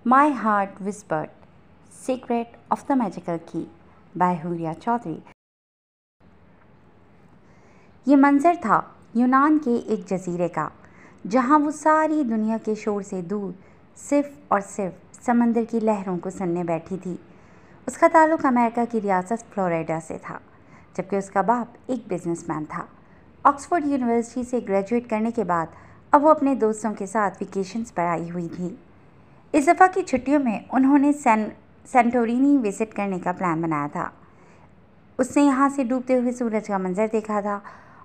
My Heart Whispered, Secret of the Magical Key by Huriya Chaudhary. ये मंजर था यूनान के एक जजीरे का, जहाँ वो सारी दुनिया के शोर से दूर सिर्फ और सिर्फ समंदर की लहरों को सुनने बैठी थी। उसका ताल्लुक अमेरिका की रियासत फ्लोरिडा से था, जबकि उसका बाप एक बिजनेसमैन था। ऑक्सफोर्ड यूनिवर्सिटी से ग्रेजुएट करने के बाद अब वो अपने दोस्तों के साथ वेकेशंस पर आई हुई थी। इस दफ़ा की छुट्टियों में उन्होंने सेंटोरिनी विज़िट करने का प्लान बनाया था। उसने यहाँ से डूबते हुए सूरज का मंजर देखा था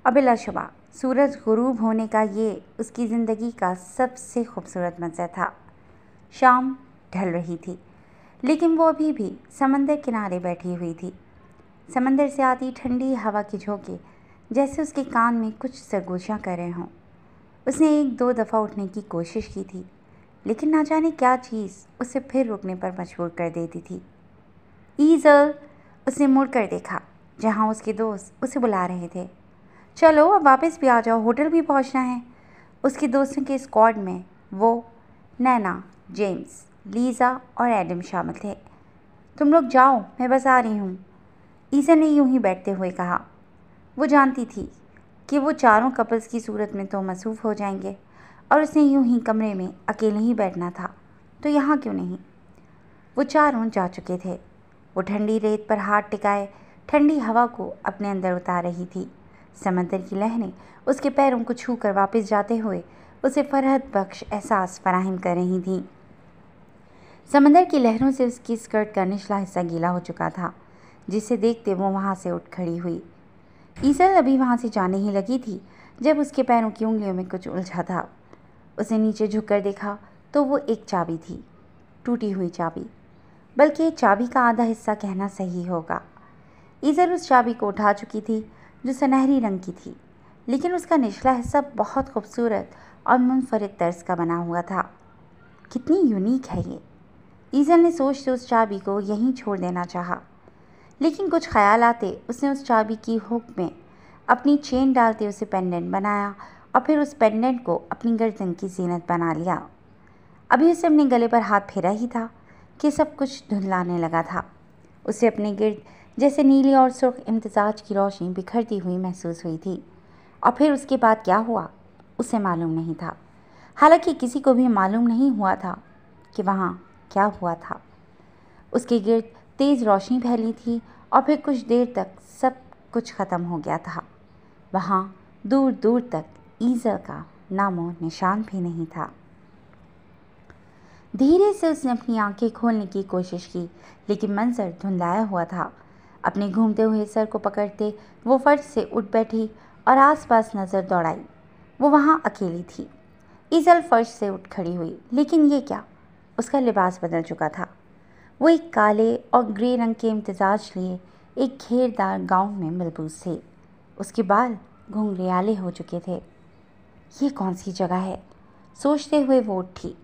और बिलाशुबा सूरज गुरूब होने का ये उसकी ज़िंदगी का सबसे खूबसूरत मंजर था। शाम ढल रही थी, लेकिन वो अभी भी समंदर किनारे बैठी हुई थी। समंदर से आती ठंडी हवा की झोंके जैसे उसके कान में कुछ सरगोशियाँ कर रहे हों। उसने एक दो दफ़ा उठने की कोशिश की थी, लेकिन ना जाने क्या चीज़ उसे फिर रुकने पर मजबूर कर देती थी। ईज़ल, उसने मुड़कर देखा जहाँ उसके दोस्त उसे बुला रहे थे। चलो अब वापस भी आ जाओ, होटल भी पहुँचना है। उसके दोस्तों के स्क्वाड में वो, नैना, जेम्स, लीज़ा और एडम शामिल थे। तुम लोग जाओ, मैं बस आ रही हूँ, ईज़ल ने यूं ही बैठते हुए कहा। वो जानती थी कि वो चारों कपल्स की सूरत में तो मसरूफ़ हो जाएंगे और उसने यूं ही कमरे में अकेले ही बैठना था, तो यहाँ क्यों नहीं। वो चारों जा चुके थे। वो ठंडी रेत पर हाथ टिकाए ठंडी हवा को अपने अंदर उतार रही थी। समंदर की लहरें उसके पैरों को छूकर वापस जाते हुए उसे फरहत बख्श एहसास फराहम कर रही थीं। समंदर की लहरों से उसकी स्कर्ट का निचला हिस्सा गीला हो चुका था, जिसे देखते वो वहाँ से उठ खड़ी हुई। ईज़ल अभी वहाँ से जाने ही लगी थी जब उसके पैरों की उंगलियों में कुछ उलझा था। उसे नीचे झुककर देखा तो वो एक चाबी थी, टूटी हुई चाबी, बल्कि चाबी का आधा हिस्सा कहना सही होगा। ईज़ल उस चाबी को उठा चुकी थी जो सुनहरी रंग की थी, लेकिन उसका निचला हिस्सा बहुत खूबसूरत और मुनफरिद तर्ज का बना हुआ था। कितनी यूनिक है ये, ईज़ल ने सोचते उस चाबी को यहीं छोड़ देना चाहा, लेकिन कुछ ख्याल आते उसने उस चाबी की हुक में अपनी चेन डालते उसे पेंडेंट बनाया और फिर उस पेंडेंट को अपनी गर्दन की ज़ीनत बना लिया। अभी उसे अपने गले पर हाथ फेरा ही था कि सब कुछ धुंधलाने लगा था। उसे अपने गिर्द जैसे नीली और सुर्ख इम्तिजाज की रोशनी बिखरती हुई महसूस हुई थी, और फिर उसके बाद क्या हुआ उसे मालूम नहीं था। हालांकि किसी को भी मालूम नहीं हुआ था कि वहाँ क्या हुआ था। उसके गिर्द तेज़ रोशनी फैली थी और फिर कुछ देर तक सब कुछ ख़त्म हो गया था। वहाँ दूर दूर तक ईज़ल का नामो निशान भी नहीं था। धीरे से उसने अपनी आंखें खोलने की कोशिश की, लेकिन मंजर धुंधलाया हुआ था। अपने घूमते हुए सर को पकड़ते वो फर्श से उठ बैठी और आसपास नज़र दौड़ाई। वो वहाँ अकेली थी। ईज़ल फर्श से उठ खड़ी हुई, लेकिन ये क्या, उसका लिबास बदल चुका था। वो एक काले और ग्रे रंग के इम्तिजाज लिए एक घेरदार गाउन में मलबूस थे। उसके बाल घुंघरियाले हो चुके थे। ये कौन सी जगह है, सोचते हुए वो उठी।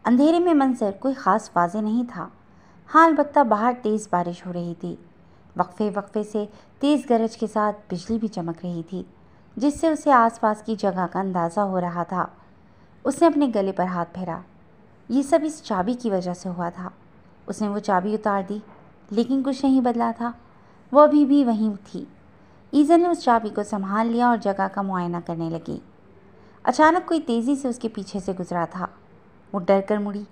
अंधेरे में मंजर कोई ख़ास वाज़े नहीं था। हाँ, अलबत्ता बाहर तेज़ बारिश हो रही थी। वक्फे वक्फे से तेज़ गरज के साथ बिजली भी चमक रही थी, जिससे उसे आसपास की जगह का अंदाज़ा हो रहा था। उसने अपने गले पर हाथ फेरा। ये सब इस चाबी की वजह से हुआ था। उसने वो चाबी उतार दी, लेकिन कुछ नहीं बदला था। वो अभी भी वहीं थी। ईज़ल ने उस चाबी को संभाल लिया और जगह का मुआयना करने लगी। अचानक कोई तेज़ी से उसके पीछे से गुजरा था। वो डर कर मुड़ी,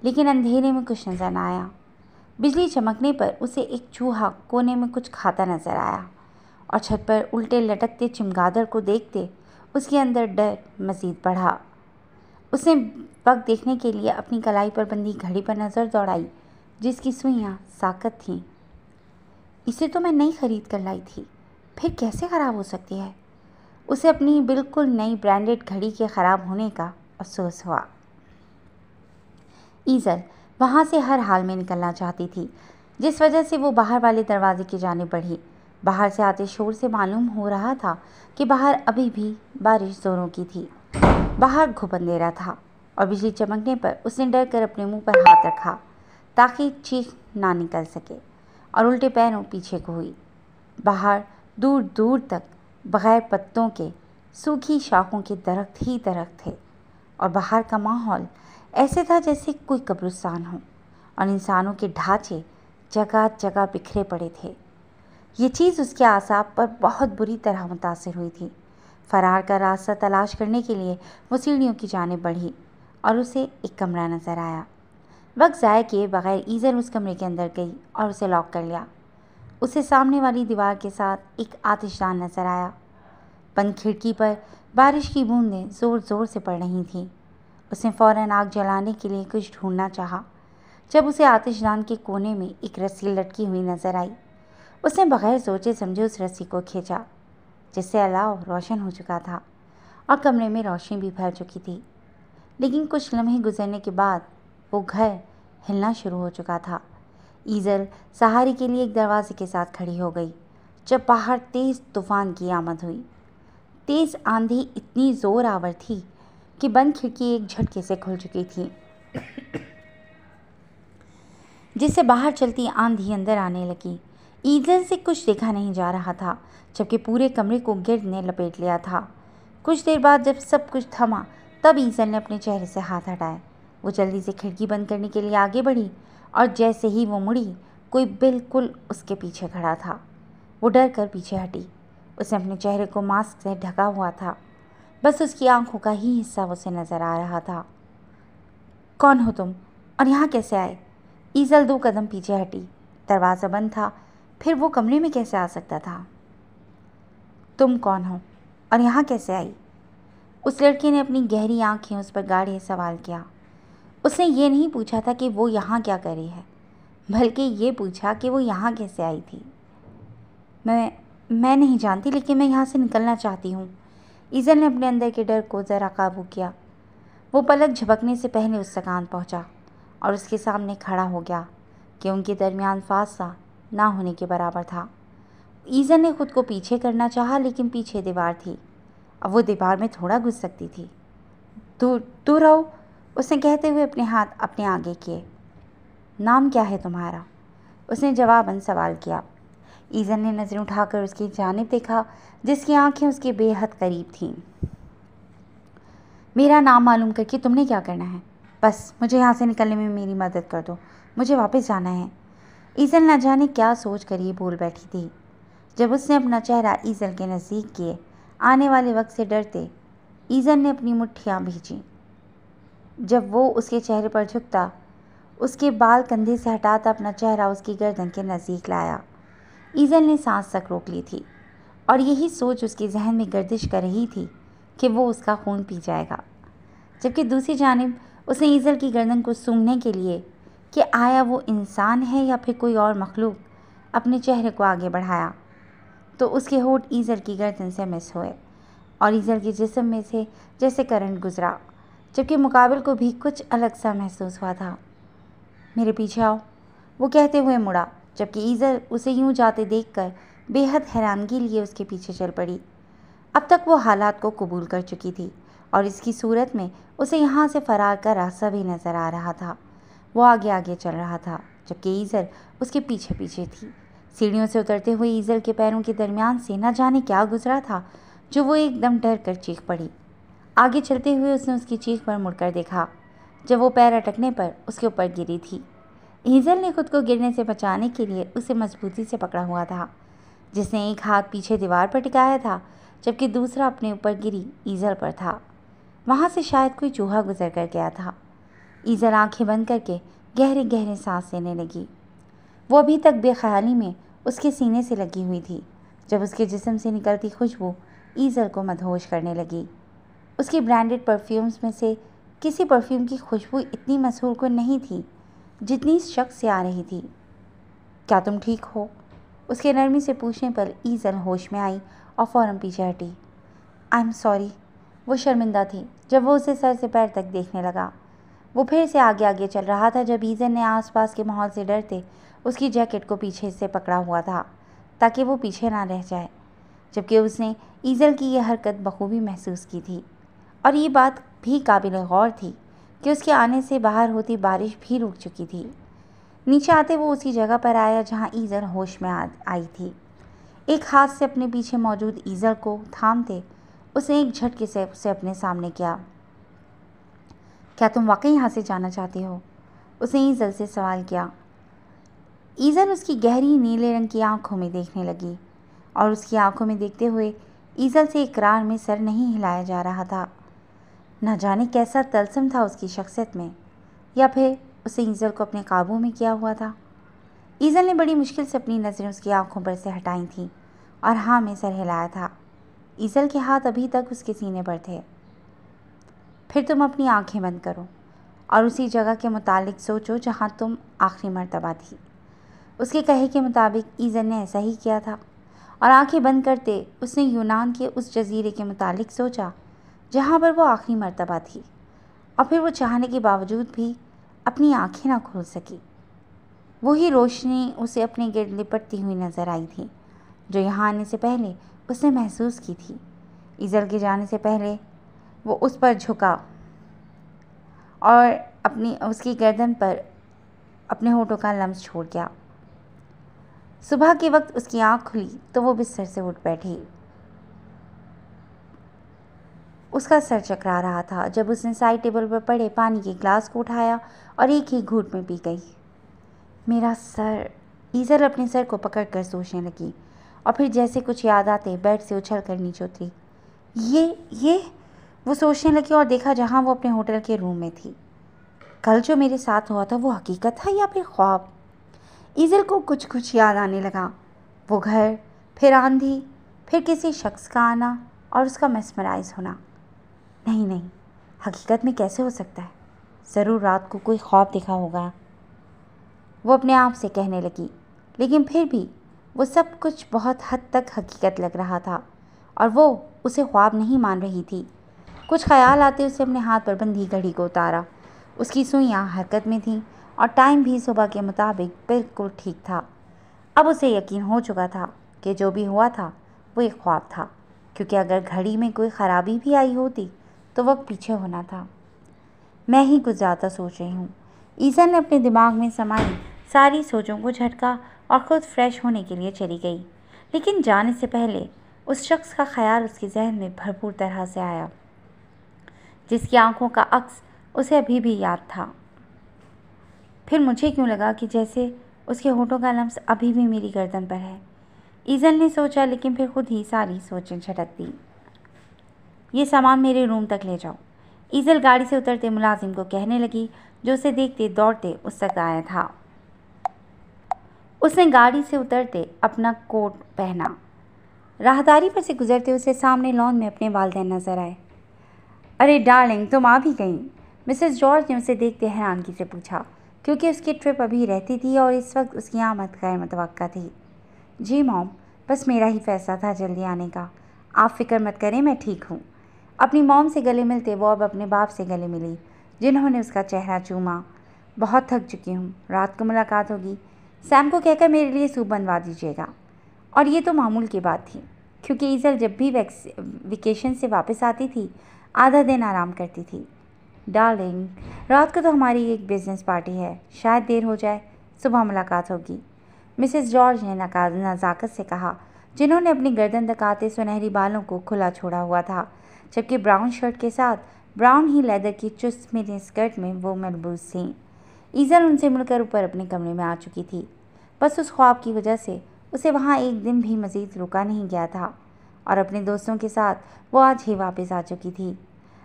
लेकिन अंधेरे में कुछ नज़र न आया। बिजली चमकने पर उसे एक चूहा कोने में कुछ खाता नजर आया, और छत पर उल्टे लटकते चमगादड़ को देखते उसके अंदर डर मज़ीद बढ़ा। उसने वक्त देखने के लिए अपनी कलाई पर बंधी घड़ी पर नज़र दौड़ाई, जिसकी सुइयाँ साकत थीं। इसे तो मैं नई खरीद कर लाई थी, फिर कैसे ख़राब हो सकती है। उसे अपनी बिल्कुल नई ब्रांडेड घड़ी के ख़राब होने का अफसोस हुआ। ईज़ल वहाँ से हर हाल में निकलना चाहती थी, जिस वजह से वो बाहर वाले दरवाजे की जानिब बढ़ी। बाहर से आते शोर से मालूम हो रहा था कि बाहर अभी भी बारिश जोरों की थी। बाहर घुप अंधेरा था और बिजली चमकने पर उसने डर कर अपने मुंह पर हाथ रखा ताकि चीख ना निकल सके, और उल्टे पैरों पीछे को हुई। बाहर दूर दूर तक बग़ैर पत्तों के सूखी शाखों के दरख्त ही दरख्त थे, और बाहर का माहौल ऐसे था जैसे कोई कब्रिस्तान हो और इंसानों के ढांचे जगह जगह बिखरे पड़े थे। ये चीज़ उसके आसाब पर बहुत बुरी तरह मुतासिर हुई थी। फरार का रास्ता तलाश करने के लिए वो सीढ़ियों की जानिब बढ़ी और उसे एक कमरा नज़र आया। वक्त ज़ाया किए बगैर ईज़ल उस कमरे के अंदर गई और उसे लॉक कर लिया। उसे सामने वाली दीवार के साथ एक आतिशदान नज़र आया। बंद खिड़की पर बारिश की बूंदें ज़ोर ज़ोर से पड़ रही थीं। उसने फ़ौरन आग जलाने के लिए कुछ ढूंढना चाहा। जब उसे आतिशदान के कोने में एक रस्सी लटकी हुई नज़र आई, उसने बगैर सोचे समझे उस रस्सी को खींचा, जिससे अलाव रोशन हो चुका था और कमरे में रोशनी भी फैल चुकी थी। लेकिन कुछ लम्हे गुजरने के बाद वो घर हिलना शुरू हो चुका था। ईज़ल सहारे के लिए एक दरवाजे के साथ खड़ी हो गई जब बाहर तेज़ तूफान की आमद हुई। तेज़ आंधी इतनी ज़ोर आवर थी कि बंद खिड़की एक झटके से खुल चुकी थी, जिससे बाहर चलती आंधी अंदर आने लगी। ईज़ल से कुछ देखा नहीं जा रहा था, जबकि पूरे कमरे को गिर्द ने लपेट लिया था। कुछ देर बाद जब सब कुछ थमा, तब ईज़ल ने अपने चेहरे से हाथ हटाए। वो जल्दी से खिड़की बंद करने के लिए आगे बढ़ी और जैसे ही वो मुड़ी, कोई बिल्कुल उसके पीछे खड़ा था। वो डर कर पीछे हटी। उसने अपने चेहरे को मास्क से ढका हुआ था, बस उसकी आंखों का ही हिस्सा उसे नज़र आ रहा था। कौन हो तुम और यहाँ कैसे आए? ईज़ल 2 कदम पीछे हटी। दरवाज़ा बंद था, फिर वो कमरे में कैसे आ सकता था? तुम कौन हो और यहाँ कैसे आई? उस लड़के ने अपनी गहरी आंखें उस पर गाड़े सवाल किया। उसने ये नहीं पूछा था कि वो यहाँ क्या कर रही है, बल्कि ये पूछा कि वो यहाँ कैसे आई थी। मैं नहीं जानती, लेकिन मैं यहाँ से निकलना चाहती हूँ। ईज़ल ने अपने अंदर के डर को ज़रा काबू किया। वो पलक झपकने से पहले उस सकान पहुँचा और उसके सामने खड़ा हो गया कि उनके दरमियान फासला ना होने के बराबर था। ईज़ल ने खुद को पीछे करना चाहा, लेकिन पीछे दीवार थी। अब वो दीवार में थोड़ा घुस सकती थी। दूर दूर रहो, उसने कहते हुए अपने हाथ अपने आगे किए। नाम क्या है तुम्हारा? उसने जवाबन सवाल किया। ईज़ल ने नज़रें उठाकर उसकी जानिब देखा, जिसकी आंखें उसके बेहद करीब थीं। मेरा नाम मालूम करके तुमने क्या करना है? बस मुझे यहाँ से निकलने में मेरी मदद कर दो, मुझे वापस जाना है। ईज़ल न जाने क्या सोच कर ये बोल बैठी थी। जब उसने अपना चेहरा ईज़ल के नज़दीक किए, आने वाले वक्त से डरते, ईज़ल ने अपनी मुट्ठियाँ भींची। जब वो उसके चेहरे पर झुकता, उसके बाल कंधे से हटाता अपना चेहरा उसकी गर्दन के नज़दीक लाया। ईज़ल ने सांस तक रोक ली थी और यही सोच उसके जहन में गर्दिश कर रही थी कि वो उसका खून पी जाएगा। जबकि दूसरी जानिब उसने ईज़ल की गर्दन को सूंघने के लिए कि आया वो इंसान है या फिर कोई और मखलूक, अपने चेहरे को आगे बढ़ाया तो उसके होंठ ईज़ल की गर्दन से मिस हुए और ईज़ल के जिस्म में से जैसे करंट गुजरा, जबकि मुकाबिल को भी कुछ अलग सा महसूस हुआ था। मेरे पीछे आओ, वो कहते हुए मुड़ा, जबकि ईज़ल उसे यूं जाते देखकर बेहद हैरानगी लिए उसके पीछे चल पड़ी। अब तक वो हालात को कबूल कर चुकी थी और इसकी सूरत में उसे यहाँ से फरार का रास्ता भी नज़र आ रहा था। वो आगे आगे चल रहा था, जबकि ईज़ल उसके पीछे पीछे थी। सीढ़ियों से उतरते हुए ईज़ल के पैरों के दरमियान से न जाने क्या गुजरा था, जो वो एकदम डर कर चीख पड़ी। आगे चलते हुए उसने उसकी चीख पर मुड़कर देखा, जब वो पैर अटकने पर उसके ऊपर गिरी थी। ईज़ल ने खुद को गिरने से बचाने के लिए उसे मजबूती से पकड़ा हुआ था, जिसने एक हाथ पीछे दीवार पर टिकाया था, जबकि दूसरा अपने ऊपर गिरी ईज़ल पर था। वहाँ से शायद कोई चूहा गुजर कर गया था। ईज़ल आंखें बंद करके गहरे गहरे सांस लेने लगी। वो अभी तक बेख्याली में उसके सीने से लगी हुई थी, जब उसके जिस्म से निकलती खुशबू ईज़ल को मदहोश करने लगी। उसकी ब्रांडेड परफ्यूम्स में से किसी परफ्यूम की खुशबू इतनी मशहूर को नहीं थी जितनी इस शख्स से आ रही थी। क्या तुम ठीक हो? उसके नरमी से पूछने पर ईज़ल होश में आई और फ़ौरन पीछे हटी। I am sorry. वो शर्मिंदा थी जब वो उसे सर से पैर तक देखने लगा। वो फिर से आगे आगे चल रहा था, जब ईज़ल ने आसपास के माहौल से डरते उसकी जैकेट को पीछे से पकड़ा हुआ था ताकि वो पीछे ना रह जाए, जबकि उसने ईज़ल की यह हरकत बखूबी महसूस की थी। और ये बात भी काबिल गौर थी कि उसके आने से बाहर होती बारिश भी रुक चुकी थी। नीचे आते वो उसी जगह पर आया जहाँ ईज़ल होश में आई थी। एक हाथ से अपने पीछे मौजूद ईज़ल को थामते उसने एक झटके से उसे अपने सामने किया। क्या तुम वाकई यहाँ से जाना चाहते हो? उसने ईज़ल से सवाल किया। ईज़ल उसकी गहरी नीले रंग की आंखों में देखने लगी और उसकी आंखों में देखते हुए ईज़ल से इकरार में सर नहीं हिलाया जा रहा था। न जाने कैसा तलस्म था उसकी शख्सियत में, या फिर उसे ईज़ल को अपने काबू में किया हुआ था। ईज़ल ने बड़ी मुश्किल से अपनी नज़रें उसकी आंखों पर से हटाई थीं और हाँ में सर हिलाया था। ईज़ल के हाथ अभी तक उसके सीने पर थे। फिर तुम अपनी आंखें बंद करो और उसी जगह के मुतालिक सोचो जहाँ तुम आखिरी मर्तबा थी। उसके कहे के मुताबिक ईज़ल ने ऐसा ही किया था और आंखें बंद करते उसने यूनान के उस जजीरे के मुतालिक सोचा जहाँ पर वो आखिरी मर्तबा थी, और फिर वो चाहने के बावजूद भी अपनी आंखें ना खोल सकी। वही रोशनी उसे अपने गिर्द लिपटती हुई नजर आई थी जो यहाँ आने से पहले उसने महसूस की थी। ईज़ल के जाने से पहले वो उस पर झुका और उसकी गर्दन पर अपने होठों का लम्स छोड़ गया। सुबह के वक्त उसकी आंख खुली तो वो बिस्तर से उठ बैठी। उसका सर चकरा रहा था जब उसने साइड टेबल पर पड़े पानी के ग्लास को उठाया और एक ही घूंट में पी गई। मेरा सर। ईज़ल अपने सर को पकड़कर सोचने लगी और फिर जैसे कुछ याद आते बेड से उछल कर नीचे उतरी। ये वो सोचने लगी और देखा जहाँ वो अपने होटल के रूम में थी। कल जो मेरे साथ हुआ था वो हकीकत था या फिर ख्वाब? ईज़ल को कुछ कुछ याद आने लगा। वो घर, फिर आंधी, फिर किसी शख्स का आना और उसका मेस्मराइज होना। नहीं, हकीकत में कैसे हो सकता है? ज़रूर रात को कोई ख्वाब देखा होगा, वो अपने आप से कहने लगी। लेकिन फिर भी वो सब कुछ बहुत हद तक हकीकत लग रहा था और वो उसे ख्वाब नहीं मान रही थी। कुछ ख्याल आते उसे अपने हाथ पर बंधी घड़ी को उतारा। उसकी सुइयां हरकत में थीं और टाइम भी सुबह के मुताबिक बिल्कुल ठीक था। अब उसे यकीन हो चुका था कि जो भी हुआ था वो एक ख्वाब था, क्योंकि अगर घड़ी में कोई ख़राबी भी आई होती तो वक्त पीछे होना था। मैं ही कुछ ज़्यादा सोच रही हूँ। ईज़ल ने अपने दिमाग में समाई सारी सोचों को झटका और ख़ुद फ्रेश होने के लिए चली गई। लेकिन जाने से पहले उस शख्स का ख्याल उसके जहन में भरपूर तरह से आया जिसकी आंखों का अक्स उसे अभी भी याद था। फिर मुझे क्यों लगा कि जैसे उसके होठों का लम्स अभी भी मेरी गर्दन पर है। ईज़ल ने सोचा, लेकिन फिर खुद ही सारी सोचें झटक दी। ये सामान मेरे रूम तक ले जाओ, ईज़ल गाड़ी से उतरते मुलाजिम को कहने लगी जो उसे देखते दौड़ते उस तक आया था। उसने गाड़ी से उतरते अपना कोट पहना। राहदारी पर से गुजरते उसे सामने लॉन में अपने वालिदैन नजर आए। अरे डार्लिंग, तुम आ भी गई? मिसेस जॉर्ज ने उसे देखते हैरानगी से पूछा, क्योंकि उसकी ट्रिप अभी रहती थी और इस वक्त उसकी आमद गैर मुतवक्का थी। जी मॉम, बस मेरा ही फैसला था जल्दी आने का। आप फिक्र मत करें, मैं ठीक हूँ। अपनी मॉम से गले मिलते वो अब अपने बाप से गले मिली, जिन्होंने उसका चेहरा चूमा। बहुत थक चुकी हूँ, रात को मुलाकात होगी। सैम को कहकर मेरे लिए सूप बनवा दीजिएगा। और ये तो मामूल की बात थी, क्योंकि ईज़ल जब भी वेकेशन से वापस आती थी आधा दिन आराम करती थी। डार्लिंग, रात को तो हमारी एक बिजनेस पार्टी है, शायद देर हो जाए, सुबह मुलाकात होगी, मिसेस जॉर्ज ने नज़ाकत से कहा, जिन्होंने अपनी गर्दन तक आते सुनहरी बालों को खुला छोड़ा हुआ था, जबकि ब्राउन शर्ट के साथ ब्राउन ही लेदर की चुस्त मिनी स्कर्ट में वो मलबूस थीं। ईज़ल उनसे मुड़कर ऊपर अपने कमरे में आ चुकी थी। बस उस ख्वाब की वजह से उसे वहाँ एक दिन भी मज़ीद रुका नहीं गया था और अपने दोस्तों के साथ वो आज ही वापस आ चुकी थी।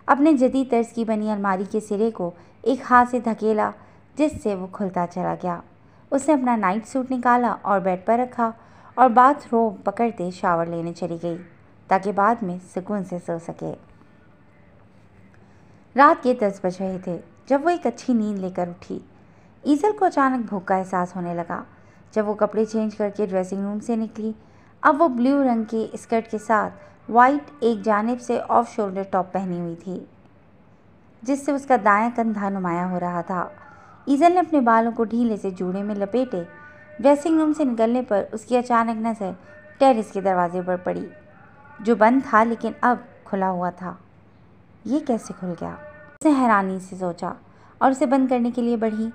अपने जदीद तर्ज की बनी अलमारी के सिरे को एक हाथ से धकेला, जिससे वो खुलता चला गया। उसने अपना नाइट सूट निकाला और बेड पर रखा और बाथरोब पकड़ते शावर लेने चली गई ताकि बाद में सुकून से सो सके। रात के 10 बज रहे थे जब वो एक अच्छी नींद लेकर उठी। ईज़ल को अचानक भूख का एहसास होने लगा। जब वो कपड़े चेंज करके ड्रेसिंग रूम से निकली, अब वो ब्लू रंग के स्कर्ट के साथ वाइट एक जानिब से ऑफ शोल्डर टॉप पहनी हुई थी, जिससे उसका दायां कंधा नुमाया हो रहा था। ईज़ल ने अपने बालों को ढीले से जूड़े में लपेटे ड्रेसिंग रूम से निकलने पर उसकी अचानक नज़र टेरेस के दरवाजे पर पड़ी, जो बंद था लेकिन अब खुला हुआ था। ये कैसे खुल गया? उसने हैरानी से सोचा और उसे बंद करने के लिए बढ़ी।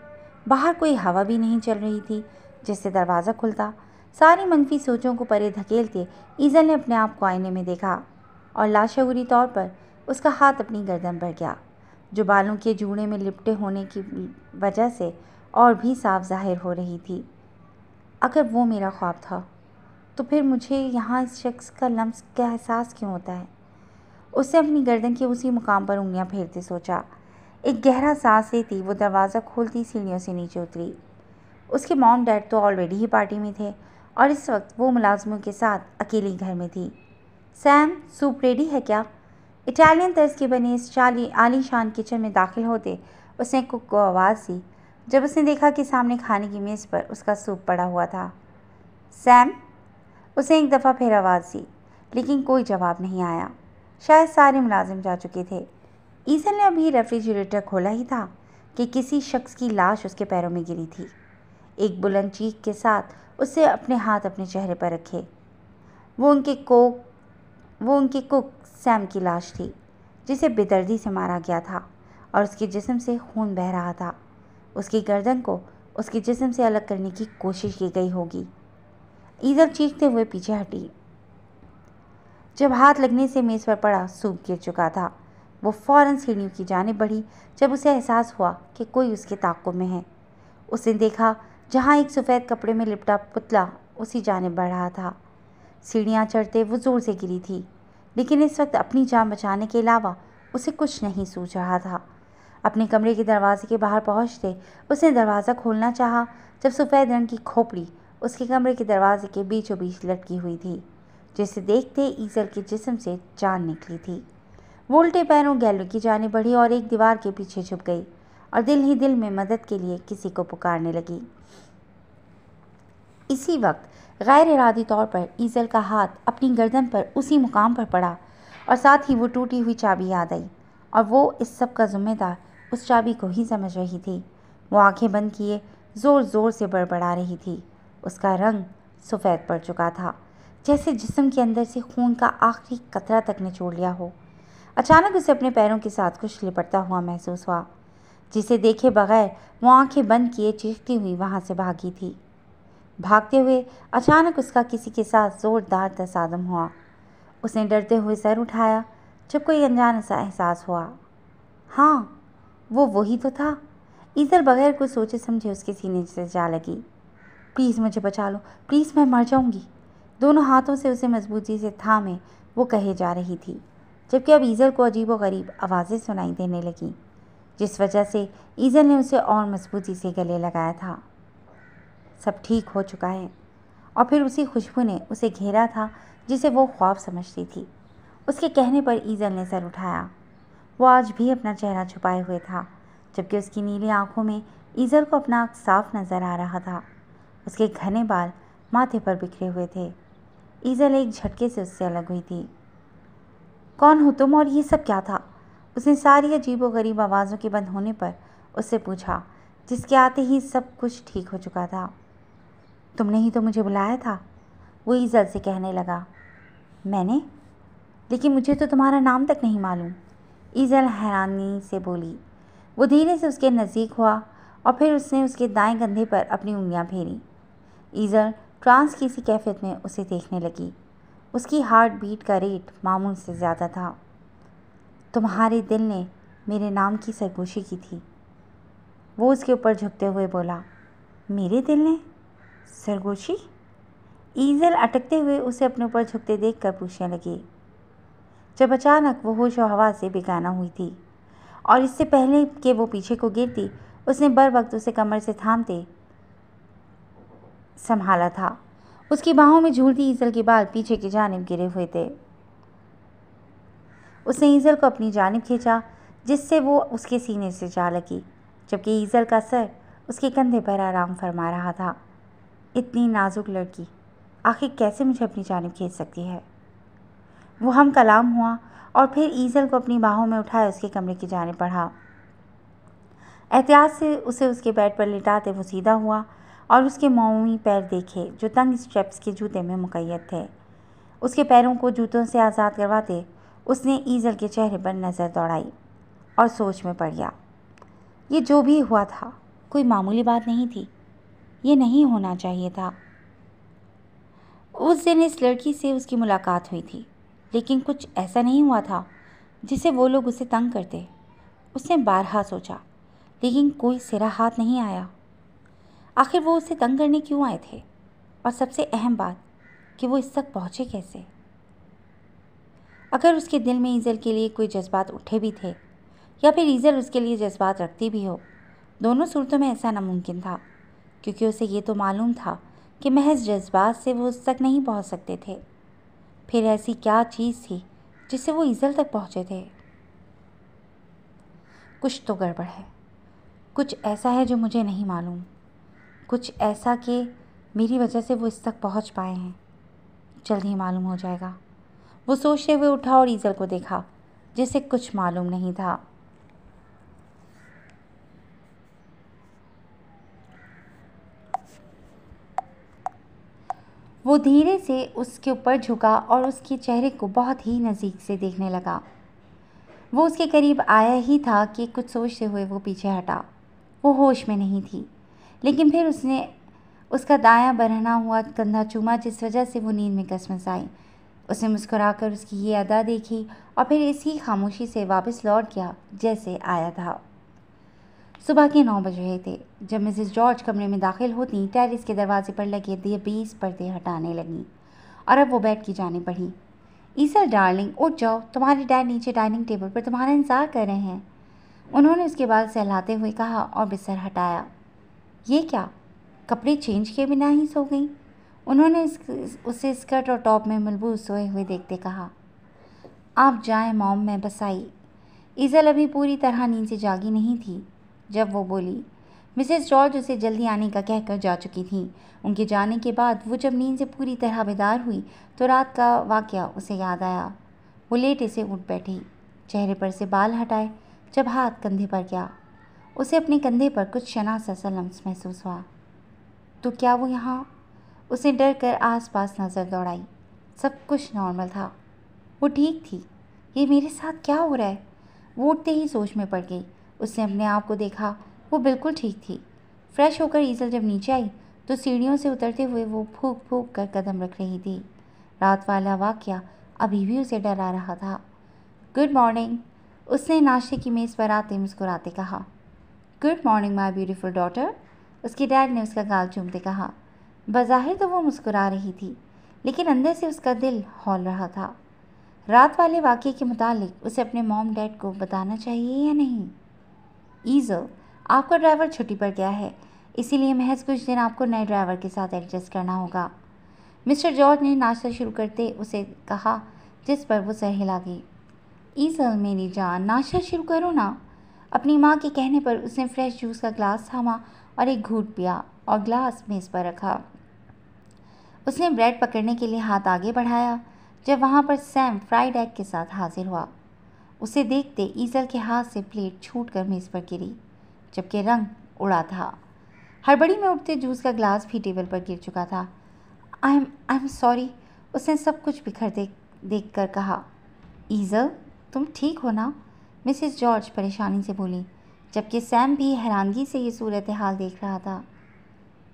बाहर कोई हवा भी नहीं चल रही थी जिससे दरवाज़ा खुलता। सारी मनफी सोचों को परे धकेलते ईज़ल ने अपने आप को आईने में देखा और लाशऊरी तौर पर उसका हाथ अपनी गर्दन पर गया, जो बालों के जूड़े में लिपटे होने की वजह से और भी साफ जाहिर हो रही थी। अगर वो मेरा ख्वाब था तो फिर मुझे यहाँ इस शख्स का लम्स का एहसास क्यों होता है? उसने अपनी गर्दन के उसी मुकाम पर उंगलियां फेरते सोचा। एक गहरा सांस लेती वो दरवाज़ा खोलती सीढ़ियों से नीचे उतरी। उसके मॉम डैड तो ऑलरेडी ही पार्टी में थे और इस वक्त वो मुलाजमों के साथ अकेली घर में थी। सैम, सूप रेडी है क्या? इटालियन तर्ज के बने इस आलीशान किचन में दाखिल होते उसने कुक को आवाज़ दी। जब उसने देखा कि सामने खाने की मेज़ पर उसका सूप पड़ा हुआ था। सैम, उसने एक दफ़ा फिर आवाज़ दी, लेकिन कोई जवाब नहीं आया। शायद सारे मुलाजिम जा चुके थे। ईज़ल ने अभी रेफ्रिजरेटर खोला ही था कि किसी शख्स की लाश उसके पैरों में गिरी थी। एक बुलंद चीख के साथ उसने अपने हाथ अपने चेहरे पर रखे। वो उनके कुक सैम की लाश थी, जिसे बेदर्दी से मारा गया था और उसके जिस्म से खून बह रहा था। उसकी गर्दन को उसके जिस्म से अलग करने की कोशिश की गई होगी। ईज़ल चीखते हुए पीछे हटी। जब हाथ लगने से मेज़ पर पड़ा, सूप गिर चुका था। वो फ़ौरन सीढ़ियों की जानिब बढ़ी जब उसे एहसास हुआ कि कोई उसके ताक़ुब में है। उसने देखा जहाँ एक सफ़ेद कपड़े में लिपटा पुतला उसी जानिब बढ़ रहा था। सीढ़ियाँ चढ़ते वो ज़ोर से गिरी थी, लेकिन इस वक्त अपनी जान बचाने के अलावा उसे कुछ नहीं सूझ रहा था। अपने कमरे के दरवाजे के बाहर पहुँचते उसने दरवाज़ा खोलना चाहा जब सफ़ेद रंग की खोपड़ी उसके कमरे के दरवाजे के बीचों बीच लटकी हुई थी, जिसे देखते ईज़ल के जिस्म से जान निकली थी। वो उल्टे पैरों गैलरी की जानिब बढ़ी और एक दीवार के पीछे छुप गई और दिल ही दिल में मदद के लिए किसी को पुकारने लगी। इसी वक्त गैर इरादी तौर पर ईज़ल का हाथ अपनी गर्दन पर उसी मुकाम पर पड़ा और साथ ही वो टूटी हुई चाबी याद आई और वो इस सब का जिम्मेदार उस चाबी को ही समझ रही थी। वो आंखें बंद किए ज़ोर ज़ोर से बड़बड़ा रही थी। उसका रंग सफ़ेद पड़ चुका था, जैसे जिस्म के अंदर से खून का आखिरी कतरा तक निचोड़ लिया हो। अचानक उसे अपने पैरों के साथ कुछ लिपटता हुआ महसूस हुआ, जिसे देखे बगैर वो आंखें बंद किए चीखती हुई वहाँ से भागी थी। भागते हुए अचानक उसका किसी के साथ ज़ोरदार तसादम हुआ। उसने डरते हुए सर उठाया जब कोई अनजाना सा एहसास हुआ। हाँ, वो वही तो था। ईज़ल बगैर कुछ सोचे समझे उसके सीने से जा लगी। प्लीज़ मुझे बचा लो, प्लीज़ मैं मर जाऊंगी। दोनों हाथों से उसे मजबूती से थामे वो कहे जा रही थी, जबकि अब ईज़ल को अजीबोगरीब आवाज़ें सुनाई देने लगीं, जिस वजह से ईज़ल ने उसे और मजबूती से गले लगाया था। सब ठीक हो चुका है। और फिर उसी खुशबू ने उसे घेरा था जिसे वो ख्वाब समझती थी। उसके कहने पर ईज़ल ने सर उठाया। वो आज भी अपना चेहरा छुपाए हुए था, जबकि उसकी नीली आंखों में ईज़ल को अपना साफ नज़र आ रहा था। उसके घने बाल माथे पर बिखरे हुए थे। ईज़ल एक झटके से उससे अलग हुई थी। कौन हो तुम और ये सब क्या था? उसने सारी अजीबोगरीब आवाज़ों के बंद होने पर उससे पूछा, जिसके आते ही सब कुछ ठीक हो चुका था। तुमने ही तो मुझे बुलाया था, वो ईज़ल से कहने लगा। मैंने? लेकिन मुझे तो तुम्हारा नाम तक नहीं मालूम, ईज़ल हैरानी से बोली। वो धीरे से उसके नज़दीक हुआ और फिर उसने उसके दाएं कंधे पर अपनी उंगलियां फेरी। ईज़ल ट्रांस की सी कैफियत में उसे देखने लगी। उसकी हार्ट बीट का रेट मामूल से ज़्यादा था। तुम्हारे दिल ने मेरे नाम की सरगोशी की थी, वो उसके ऊपर झुकते हुए बोला। मेरे दिल ने सरगोशी? ईज़ल अटकते हुए उसे अपने ऊपर झुकते देखकर पूछने लगी, जब अचानक वो होश और हवा से बेगाना हुई थी और इससे पहले कि वो पीछे को गिरती उसने बर वक्त उसे कमर से थामते संभाला था। उसकी बाहों में झूलती ईज़ल के बाल पीछे की जानिब गिरे हुए थे। उसने ईज़ल को अपनी जानिब खींचा, जिससे वो उसके सीने से जा लगी, जबकि ईज़ल का सर उसके कंधे पर आराम फरमा रहा था। इतनी नाजुक लड़की आखिर कैसे मुझे अपनी जानिब खींच सकती है? वो हम कलाम हुआ और फिर ईज़ल को अपनी बाहों में उठाए उसके कमरे की जानिब बढ़ा। एहतियात से उसे उसके बेड पर लिटाते वो सीधा हुआ और उसके मोमी पैर देखे जो तंग स्ट्रेप्स के जूते में मुक़य्यद थे। उसके पैरों को जूतों से आज़ाद करवाते उसने ईज़ल के चेहरे पर नज़र दौड़ाई और सोच में पड़ गया। ये जो भी हुआ था कोई मामूली बात नहीं थी, ये नहीं होना चाहिए था। उस दिन इस लड़की से उसकी मुलाकात हुई थी, लेकिन कुछ ऐसा नहीं हुआ था जिससे वो लोग उसे तंग करते। उसने बारहा सोचा, लेकिन कोई सिरा हाथ नहीं आया। आखिर वो उसे तंग करने क्यों आए थे, और सबसे अहम बात कि वो इस तक पहुँचे कैसे। अगर उसके दिल में ईज़ल के लिए कोई जज्बात उठे भी थे, या फिर ईज़ल उसके लिए जज्बात रखती भी हो, दोनों सूरतों में ऐसा नामुमकिन था, क्योंकि उसे ये तो मालूम था कि महज जज्बात से वो उस तक नहीं पहुँच सकते थे। फिर ऐसी क्या चीज़ थी जिससे वो ईज़ल तक पहुँचे थे। कुछ तो गड़बड़ है, कुछ ऐसा है जो मुझे नहीं मालूम, कुछ ऐसा कि मेरी वजह से वो इस तक पहुँच पाए हैं। जल्द ही मालूम हो जाएगा। वो सोचते हुए उठा और ईज़ल को देखा, जिसे कुछ मालूम नहीं था। वो धीरे से उसके ऊपर झुका और उसके चेहरे को बहुत ही नज़दीक से देखने लगा। वो उसके करीब आया ही था कि कुछ सोचते हुए वो पीछे हटा। वो होश में नहीं थी, लेकिन फिर उसने उसका दायां बढ़ना हुआ कंधा चूमा, जिस वजह से वो नींद में कसमस आई। उसने मुस्कुराकर उसकी ये अदा देखी और फिर इसी खामोशी से वापस लौट गया जैसे आया था। सुबह के 9 बज रहे थे जब मिसेस जॉर्ज कमरे में दाखिल होती टेरिस के दरवाजे पर लगे 20 पर्दे हटाने लगीं और अब वो बेड की जाने बढ़ी। ईज़ल डार्लिंग, उठ जाओ, तुम्हारे डैड नीचे डाइनिंग टेबल पर तुम्हारा इंतज़ार कर रहे हैं, उन्होंने उसके बाल सहलाते हुए कहा और बिस्तर हटाया। ये क्या, कपड़े चेंज किए बिना ही सो गई, उन्होंने उसे स्कर्ट और टॉप में मलबूस सोए हुए देखते कहा। आप जाएं मॉम, मैं बस आई। ईज़ल अभी पूरी तरह नींद से जागी नहीं थी जब वो बोली। मिसेस जॉर्ज उसे जल्दी आने का कहकर जा चुकी थीं। उनके जाने के बाद वो जब नींद से पूरी तरह बेदार हुई तो रात का वाक़या उसे याद आया। वो लेटे से उठ बैठी, चेहरे पर से बाल हटाए। जब हाथ कंधे पर गया, उसे अपने कंधे पर कुछ शनासा सा लम्स महसूस हुआ। तो क्या वो यहाँ? उसने डर कर आसपास नज़र दौड़ाई। सब कुछ नॉर्मल था, वो ठीक थी। ये मेरे साथ क्या हो रहा है? वो उठते ही सोच में पड़ गई। उसने अपने आप को देखा, वो बिल्कुल ठीक थी। फ्रेश होकर ईज़ल जब नीचे आई तो सीढ़ियों से उतरते हुए वो फूंक फूंक कर कदम रख रही थी। रात वाला वाक़या अभी भी उसे डरा रहा था। गुड मॉर्निंग, उसने नाश्ते की मेज़ पर आते मुस्कुराते कहा। Good morning my beautiful daughter, उसके डैड ने उसका गाल चूमते कहा। बज़ाहिर तो वो मुस्कुरा रही थी, लेकिन अंदर से उसका दिल हौल रहा था। रात वाले वाक़ये के मुतालिक उसे अपने मॉम डैड को बताना चाहिए या नहीं। ईज़ल, आपका ड्राइवर छुट्टी पर गया है, इसीलिए महज कुछ दिन आपको नए ड्राइवर के साथ एडजस्ट करना होगा, मिस्टर जॉर्ज ने नाश्ता शुरू करते उसे कहा, जिस पर वो सर हिला गई। ईज़ल मेरी जान, नाश्ता शुरू करो ना। अपनी माँ के कहने पर उसने फ्रेश जूस का ग्लास थामा और एक घूंट पिया और ग्लास मेज़ पर रखा। उसने ब्रेड पकड़ने के लिए हाथ आगे बढ़ाया जब वहाँ पर सैम फ्राइड एग के साथ हाजिर हुआ। उसे देखते ईज़ल के हाथ से प्लेट छूटकर मेज़ पर गिरी, जबकि रंग उड़ा था। हड़बड़ी में उठते जूस का ग्लास भी टेबल पर गिर चुका था। आई एम सॉरी, उसने सब कुछ बिखर देख कर कहा। ईज़ल, तुम ठीक हो ना? मिसेस जॉर्ज परेशानी से बोली, जबकि सैम भी हैरानगी से ये सूरत हाल देख रहा था।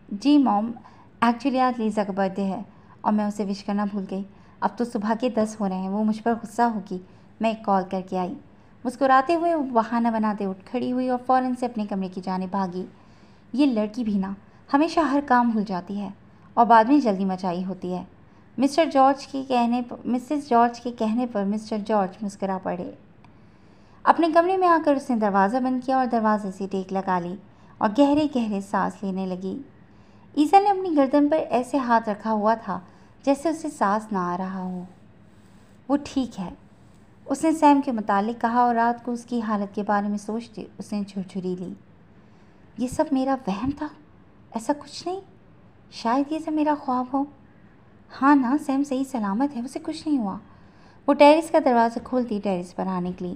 जी मॉम, एक्चुअली आज लीज़ा का बर्थडे है और मैं उसे विश करना भूल गई। अब तो सुबह के 10 हो रहे हैं, वो मुझ पर गुस्सा होगी। मैं एक कॉल करके आई। मुस्कुराते हुए वो बहाना बनाते उठ खड़ी हुई और फ़ौरन से अपने कमरे की जाने भागी। ये लड़की भी ना हमेशा हर काम भूल जाती है और बाद में जल्दी मचाई होती है। मिसेस जॉर्ज के कहने पर मिस्टर जॉर्ज मुस्कुरा पड़े। अपने कमरे में आकर उसने दरवाज़ा बंद किया और दरवाजे से टेक लगा ली और गहरे गहरे सांस लेने लगी। ईज़ल ने अपनी गर्दन पर ऐसे हाथ रखा हुआ था जैसे उसे सांस ना आ रहा हो। वो ठीक है, उसने सैम के मुतालिक कहा और रात को उसकी हालत के बारे में सोचते उसने झुरझुरी ली। ये सब मेरा वहम था, ऐसा कुछ नहीं, शायद ये सब मेरा ख्वाब हो। हाँ ना, सैम सही सलामत है, उसे कुछ नहीं हुआ। वो टेरिस का दरवाज़ा खोलती टेरिस पर आ निकली।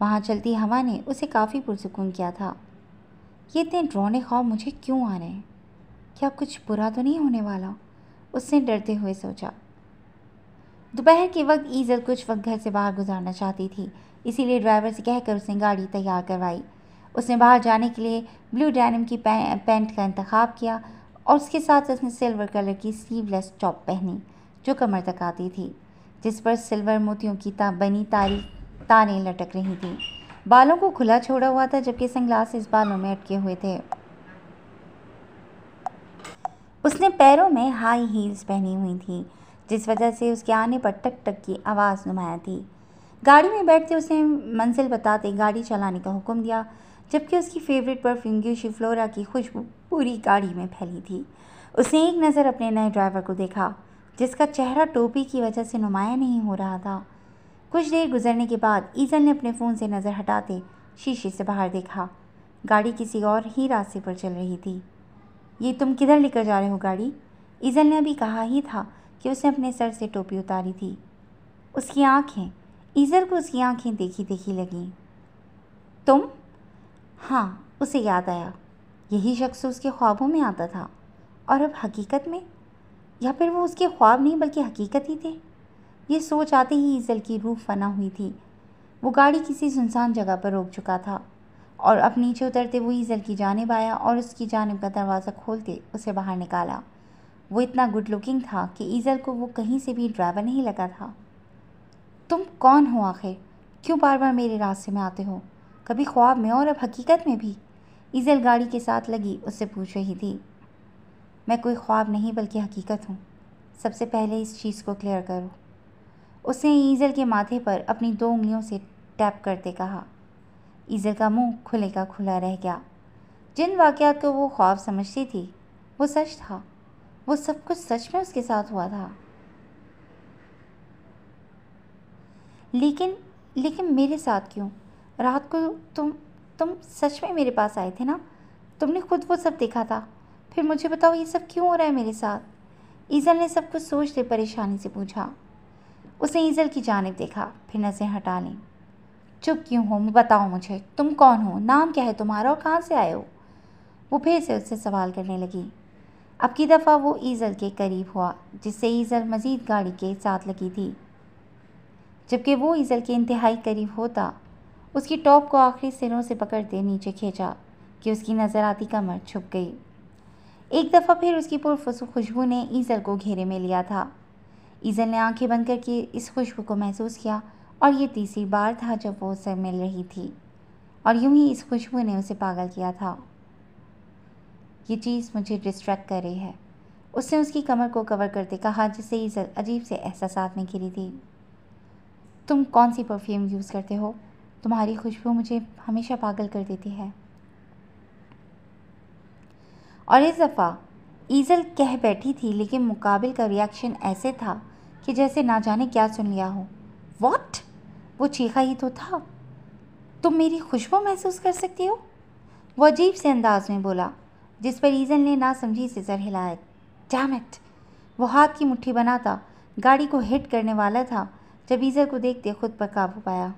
वहाँ चलती हवा ने उसे काफ़ी पुरसुकून किया था। ये इतने डरावने ख्वाब मुझे क्यों आ रहे हैं? क्या कुछ बुरा तो नहीं होने वाला? उसने डरते हुए सोचा। दोपहर के वक्त ईज़ल कुछ वक्त घर से बाहर गुजारना चाहती थी, इसीलिए ड्राइवर से कहकर उसने गाड़ी तैयार करवाई। उसने बाहर जाने के लिए ब्लू डेनिम की पैंट का इंतखाब किया और उसके साथ उसने सिल्वर कलर की स्लीवलेस टॉप पहनी जो कमर तक आती थी, जिस पर सिल्वर मोतियों की बनी तारें लटक रही थीं। बालों को खुला छोड़ा हुआ था जबकि सनग्लासेस बालों में अटके हुए थे। उसने पैरों में हाई हील्स पहनी हुई थी, जिस वजह से उसके आने पर टक टक की आवाज़ नुमाया थी। गाड़ी में बैठते उसने मंजिल बताते गाड़ी चलाने का हुक्म दिया, जबकि उसकी फेवरेट परफ्यूम ग्यूशी फ्लोरा की खुशबू पूरी गाड़ी में फैली थी। उसने एक नज़र अपने नए ड्राइवर को देखा, जिसका चेहरा टोपी की वजह से नुमाया नहीं हो रहा था। कुछ देर गुजरने के बाद ईजल ने अपने फ़ोन से नज़र हटाते शीशे से बाहर देखा। गाड़ी किसी और ही रास्ते पर चल रही थी। ये तुम किधर लेकर जा रहे हो गाड़ी? ईजल ने अभी कहा ही था कि उसने अपने सर से टोपी उतारी थी। उसकी आंखें, ईजल को उसकी आंखें देखी देखी लगीं। तुम? हाँ, उसे याद आया, यही शख्स उसके ख्वाबों में आता था और अब हकीकत में, या फिर वो उसके ख्वाब नहीं बल्कि हकीकत ही थे। ये सोच आते ही ईजल की रूह फना हुई थी। वो गाड़ी किसी सुनसान जगह पर रोक चुका था और अब नीचे उतरते वो ईजल की जानिब आया और उसकी जानिब का दरवाज़ा खोलते उसे बाहर निकाला। वो इतना गुड लुकिंग था कि ईजल को वो कहीं से भी ड्राइवर नहीं लगा था। तुम कौन हो आखिर? क्यों बार बार मेरे रास्ते में आते हो, कभी ख्वाब में और अब हकीकत में भी? ईजल गाड़ी के साथ लगी उससे पूछ रही थी। मैं कोई ख्वाब नहीं बल्कि हकीकत हूँ। सबसे पहले इस चीज़ को क्लियर करो। उसने ईजल के माथे पर अपनी 2 उंगलियों से टैप करते कहा। ईजल का मुंह खुले का खुला रह गया। जिन वाक़यात को वो ख्वाब समझती थी वो सच था। वो सब कुछ सच में उसके साथ हुआ था। लेकिन लेकिन मेरे साथ क्यों? रात को तुम सच में मेरे पास आए थे ना? तुमने खुद वो सब देखा था। फिर मुझे बताओ ये सब क्यों हो रहा है मेरे साथ? ईजल ने सब कुछ सोचते परेशानी से पूछा। उसने ईजल की जानिब देखा, फिर नज़रें हटा लीं। चुप क्यों हो? बताओ मुझे, तुम कौन हो, नाम क्या है तुम्हारा और कहाँ से आए हो? वो फिर से उससे सवाल करने लगी। अब की दफ़ा वो ईजल के करीब हुआ, जिससे ईजल मज़ीद गाड़ी के साथ लगी थी। जबकि वो ईजल के इंतहाई करीब होता, उसकी टॉप को आखिरी सिरों से पकड़ते नीचे खींचा कि उसकी नज़र आती कमर छुप गई। एक दफ़ा फिर उसकी पुरफुस खुशबू ने ईजल को घेरे में लिया था। ईजल ने आंखें बंद करके इस खुशबू को महसूस किया और ये तीसरी बार था जब वो उससे मिल रही थी और यूं ही इस खुशबू ने उसे पागल किया था। ये चीज़ मुझे डिस्ट्रैक्ट कर रही है, उसने उसकी कमर को कवर करते कहा, जिससे ईजल अजीब से एहसासात में घिरी थी। तुम कौन सी परफ्यूम यूज़ करते हो? तुम्हारी खुशबू मुझे हमेशा पागल कर देती है। और इस दफ़ा ईजल कह बैठी थी, लेकिन मुकाबिल का रिएक्शन ऐसे था कि जैसे ना जाने क्या सुन लिया हो। व्हाट? वो चीखा ही तो था। तुम मेरी खुशबू महसूस कर सकती हो? वो अजीब से अंदाज में बोला, जिस पर ईजल ने ना समझी से सर हिलाया। Damn it! वो हाथ की मुट्ठी बनाता गाड़ी को हिट करने वाला था जब ईजल को देखते खुद पर काबू पाया।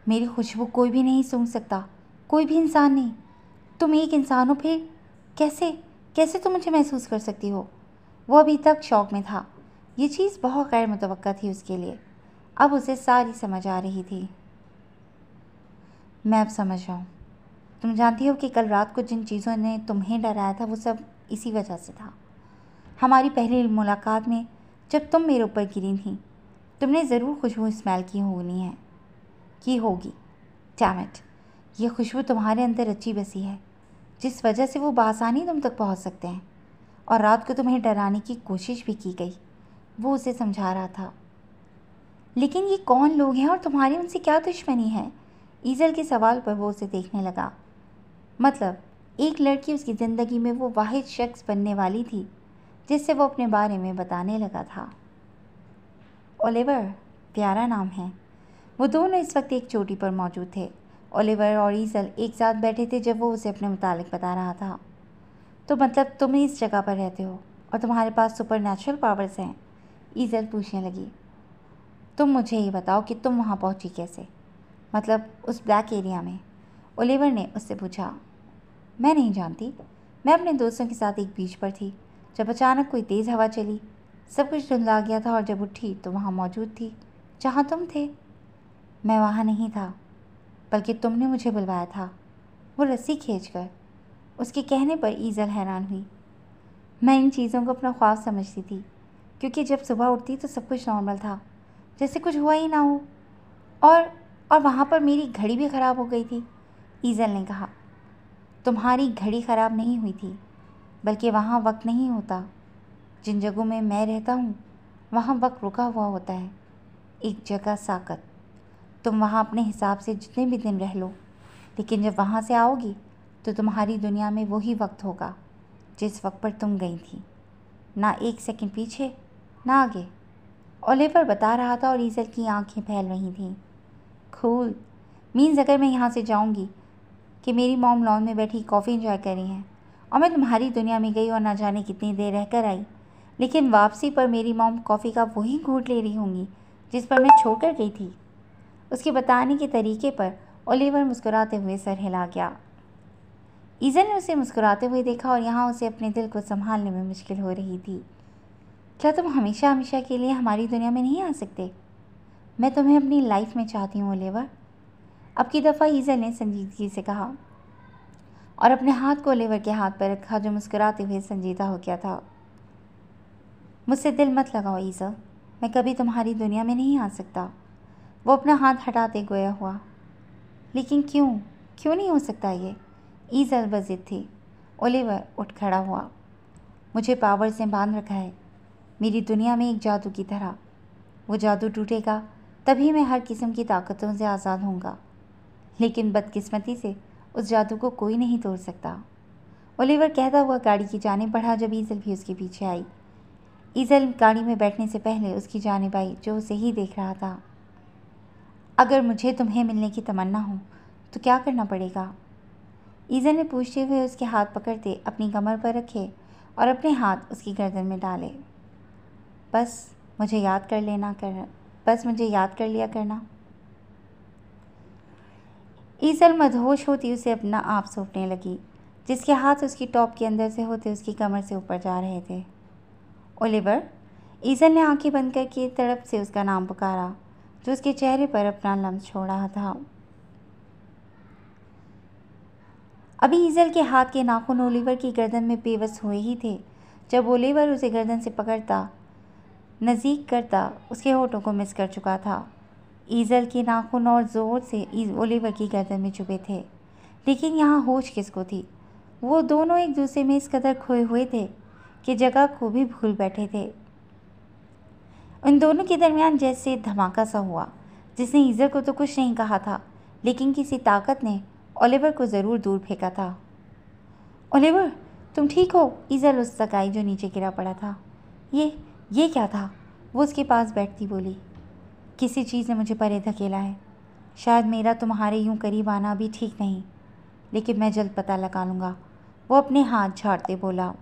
मेरी खुशबू कोई भी नहीं सूंघ सकता, कोई भी इंसान नहीं। तुम एक इंसान हो, फिर कैसे कैसे तुम मुझे महसूस कर सकती हो? वो अभी तक शौक में था। ये चीज़ बहुत गैर मुतवक्का थी उसके लिए। अब उसे सारी समझ आ रही थी। मैं अब समझ रहा हूँ। तुम जानती हो कि कल रात को जिन चीज़ों ने तुम्हें डराया था वो सब इसी वजह से था। हमारी पहली मुलाकात में जब तुम मेरे ऊपर गिरी थी, तुमने ज़रूर खुशबू स्मेल की होगी। Damn it! ये खुशबू तुम्हारे अंदर रची बसी है, जिस वजह से वो बासानी तुम तक पहुंच सकते हैं। और रात को तुम्हें डराने की कोशिश भी की गई, वो उसे समझा रहा था। लेकिन ये कौन लोग हैं और तुम्हारी उनसे क्या दुश्मनी है? ईजल के सवाल पर वो उसे देखने लगा। मतलब एक लड़की उसकी ज़िंदगी में वो वाहिद शख्स बनने वाली थी जिससे वो अपने बारे में बताने लगा था। ओलिवर, प्यारा नाम है। वो दोनों इस वक्त एक चोटी पर मौजूद थे। ओलिवर और ईजल एक साथ बैठे थे जब वो उसे अपने मुतालिक बता रहा था। तो मतलब तुम इस जगह पर रहते हो और तुम्हारे पास सुपर नेचुरल पावर्स हैं? ईजल पूछने लगी। तुम मुझे ये बताओ कि तुम वहाँ पहुँची कैसे, मतलब उस ब्लैक एरिया में? ओलिवर ने उससे पूछा। मैं नहीं जानती। मैं अपने दोस्तों के साथ एक बीच पर थी जब अचानक कोई तेज़ हवा चली। सब कुछ धुंधला गया था और जब उठी तो वहाँ मौजूद थी जहाँ तुम थे। मैं वहाँ नहीं था, बल्कि तुमने मुझे बुलवाया था, वो रस्सी खींचकर। उसके कहने पर ईजल हैरान हुई। मैं इन चीज़ों को अपना ख्वाब समझती थी, क्योंकि जब सुबह उठती तो सब कुछ नॉर्मल था, जैसे कुछ हुआ ही ना हो। और और वहाँ पर मेरी घड़ी भी ख़राब हो गई थी। ईज़ल ने कहा, तुम्हारी घड़ी ख़राब नहीं हुई थी, बल्कि वहाँ वक्त नहीं होता। जिन जगहों में मैं रहता हूँ वहाँ वक्त रुका हुआ होता है, एक जगह साकत। तुम वहाँ अपने हिसाब से जितने भी दिन रह लो, लेकिन जब वहाँ से आओगी तो तुम्हारी दुनिया में वही वक्त होगा जिस वक्त पर तुम गई थी, ना एक सेकंड पीछे ना आगे। ओलिवर बता रहा था और ईज़ल की आंखें फैल रही थीं। कूल, मीन्स अगर मैं यहाँ से जाऊँगी कि मेरी मॉम लॉन में बैठी कॉफ़ी इंजॉय कर रही हैं और मैं तुम्हारी दुनिया में गई और ना जाने कितनी देर रह कर आई, लेकिन वापसी पर मेरी मॉम कॉफ़ी का वही घूंट ले रही होंगी जिस पर मैं छोड़कर गई थी। उसके बताने के तरीके पर ओलिवर मुस्कुराते हुए सर हिला गया। ईज़ल ने उसे मुस्कुराते हुए देखा और यहाँ उसे अपने दिल को संभालने में मुश्किल हो रही थी। क्या तुम हमेशा हमेशा के लिए हमारी दुनिया में नहीं आ सकते? मैं तुम्हें अपनी लाइफ में चाहती हूँ ओलिवर। अब की दफ़ा ईज़ल ने संजीदगी से कहा और अपने हाथ को ओलिवर के हाथ पर रखा जो मुस्कुराते हुए संजीदा हो गया था। मुझसे दिल मत लगाओ ईज़ल, मैं कभी तुम्हारी दुनिया में नहीं आ सकता। वो अपना हाथ हटाते गोया हुआ। लेकिन क्यों नहीं हो सकता ये? ईज़ल बज़िद थी। ओलिवर उठ खड़ा हुआ। मुझे पावर से बांध रखा है, मेरी दुनिया में एक जादू की तरह। वो जादू टूटेगा तभी मैं हर किस्म की ताकतों से आज़ाद होऊंगा, लेकिन बदकिस्मती से उस जादू को कोई नहीं तोड़ सकता। ओलिवर कहता हुआ गाड़ी की जानिब बढ़ा जब ईज़ल भी उसके पीछे आई। ईज़ल गाड़ी में बैठने से पहले उसकी जानिब आई जो उसे ही देख रहा था। अगर मुझे तुम्हें मिलने की तमन्ना हो तो क्या करना पड़ेगा? ईज़ल ने पूछते हुए उसके हाथ पकड़ते अपनी कमर पर रखे और अपने हाथ उसकी गर्दन में डाले। बस मुझे याद कर लिया करना। ईज़ल मदहोश होती उसे अपना आप सौंपने लगी, जिसके हाथ उसकी टॉप के अंदर से होते उसकी कमर से ऊपर जा रहे थे। ओलिवर, ईज़ल ने आंखें बंद करके तड़प से उसका नाम पुकारा जो उसके चेहरे पर अपना लम्स छोड़ रहा था। अभी ईज़ल के हाथ के नाखून ओलिवर की गर्दन में बेबस हुए ही थे जब ओलिवर उसे गर्दन से पकड़ता नज़दीक करता उसके होठों को मिस कर चुका था। ईज़ल के नाखून और ज़ोर से ओलिवर की गर्दन में चुभे थे, लेकिन यहाँ होश किसको थी? वो दोनों एक दूसरे में इस कदर खोए हुए थे कि जगह को भी भूल बैठे थे। उन दोनों के दरमियान जैसे धमाका सा हुआ जिसने ईज़ल को तो कुछ नहीं कहा था, लेकिन किसी ताकत ने ओलिवर को ज़रूर दूर फेंका था। ओलिवर, तुम ठीक हो? ईज़ल उस तक आई जो नीचे गिरा पड़ा था। ये क्या था? वो उसके पास बैठती बोली। किसी चीज़ ने मुझे परे धकेला है। शायद मेरा तुम्हारे यूं करीब आना भी ठीक नहीं, लेकिन मैं जल्द पता लगा लूँगा। वो अपने हाथ झाड़ते बोला।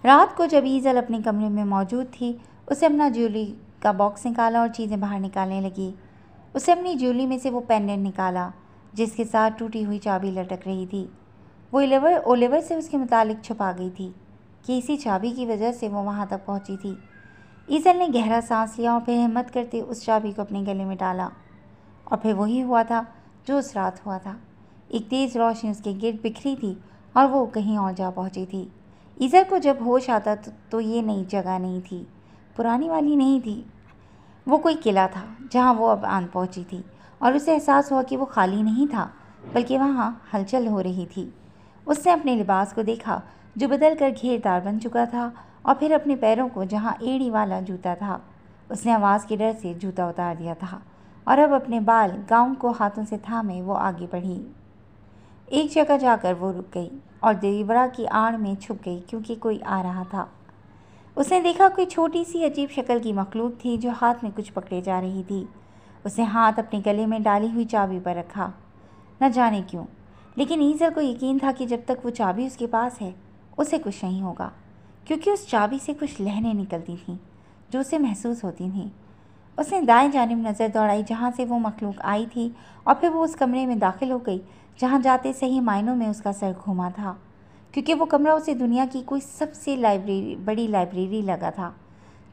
रात को जब ईज़ल अपने कमरे में मौजूद थी, उसे अपना ज्वेलरी का बॉक्स निकाला और चीज़ें बाहर निकालने लगी। उसे अपनी ज्वेलरी में से वो पेंडेंट निकाला जिसके साथ टूटी हुई चाबी लटक रही थी। वो ओलिवर से उसके मुतालिक छुपा गई थी कि इसी चाबी की वजह से वो वहाँ तक पहुँची थी। ईज़ल ने गहरा सांस लिया और फिर हिम्मत करते उस चाबी को अपने गले में डाला, और फिर वही हुआ था जो उस रात हुआ था। एक तेज़ रोशनी उसके गिर्द बिखरी थी और वो कहीं और जा पहुँची थी। ईज़ल को जब होश आता तो ये नई जगह नहीं थी, पुरानी वाली नहीं थी। वो कोई किला था जहाँ वो अब आन पहुँची थी, और उसे एहसास हुआ कि वो खाली नहीं था, बल्कि वहाँ हलचल हो रही थी। उसने अपने लिबास को देखा जो बदल कर घेरदार बन चुका था, और फिर अपने पैरों को जहाँ एड़ी वाला जूता था। उसने आवाज़ के डर से जूता उतार दिया था और अब अपने बाल गाउन को हाथों से थामे वो आगे बढ़ी। एक जगह जाकर वो रुक गई और दीवार की आड़ में छुप गई क्योंकि कोई आ रहा था। उसने देखा कोई छोटी सी अजीब शक्ल की मखलूक थी जो हाथ में कुछ पकड़े जा रही थी। उसने हाथ अपने गले में डाली हुई चाबी पर रखा, न जाने क्यों, लेकिन ईज़ल को यकीन था कि जब तक वो चाबी उसके पास है उसे कुछ नहीं होगा, क्योंकि उस चाबी से कुछ लहरें निकलती थीं जो उसे महसूस होती थीं। उसने दाएं जानिब नज़र दौड़ाई जहाँ से वो मखलूक आई थी, और फिर वो उस कमरे में दाखिल हो गई जहाँ जाते सही मायनों में उसका सर घूमा था, क्योंकि वो कमरा उसे दुनिया की कोई सबसे बड़ी लाइब्रेरी लगा था,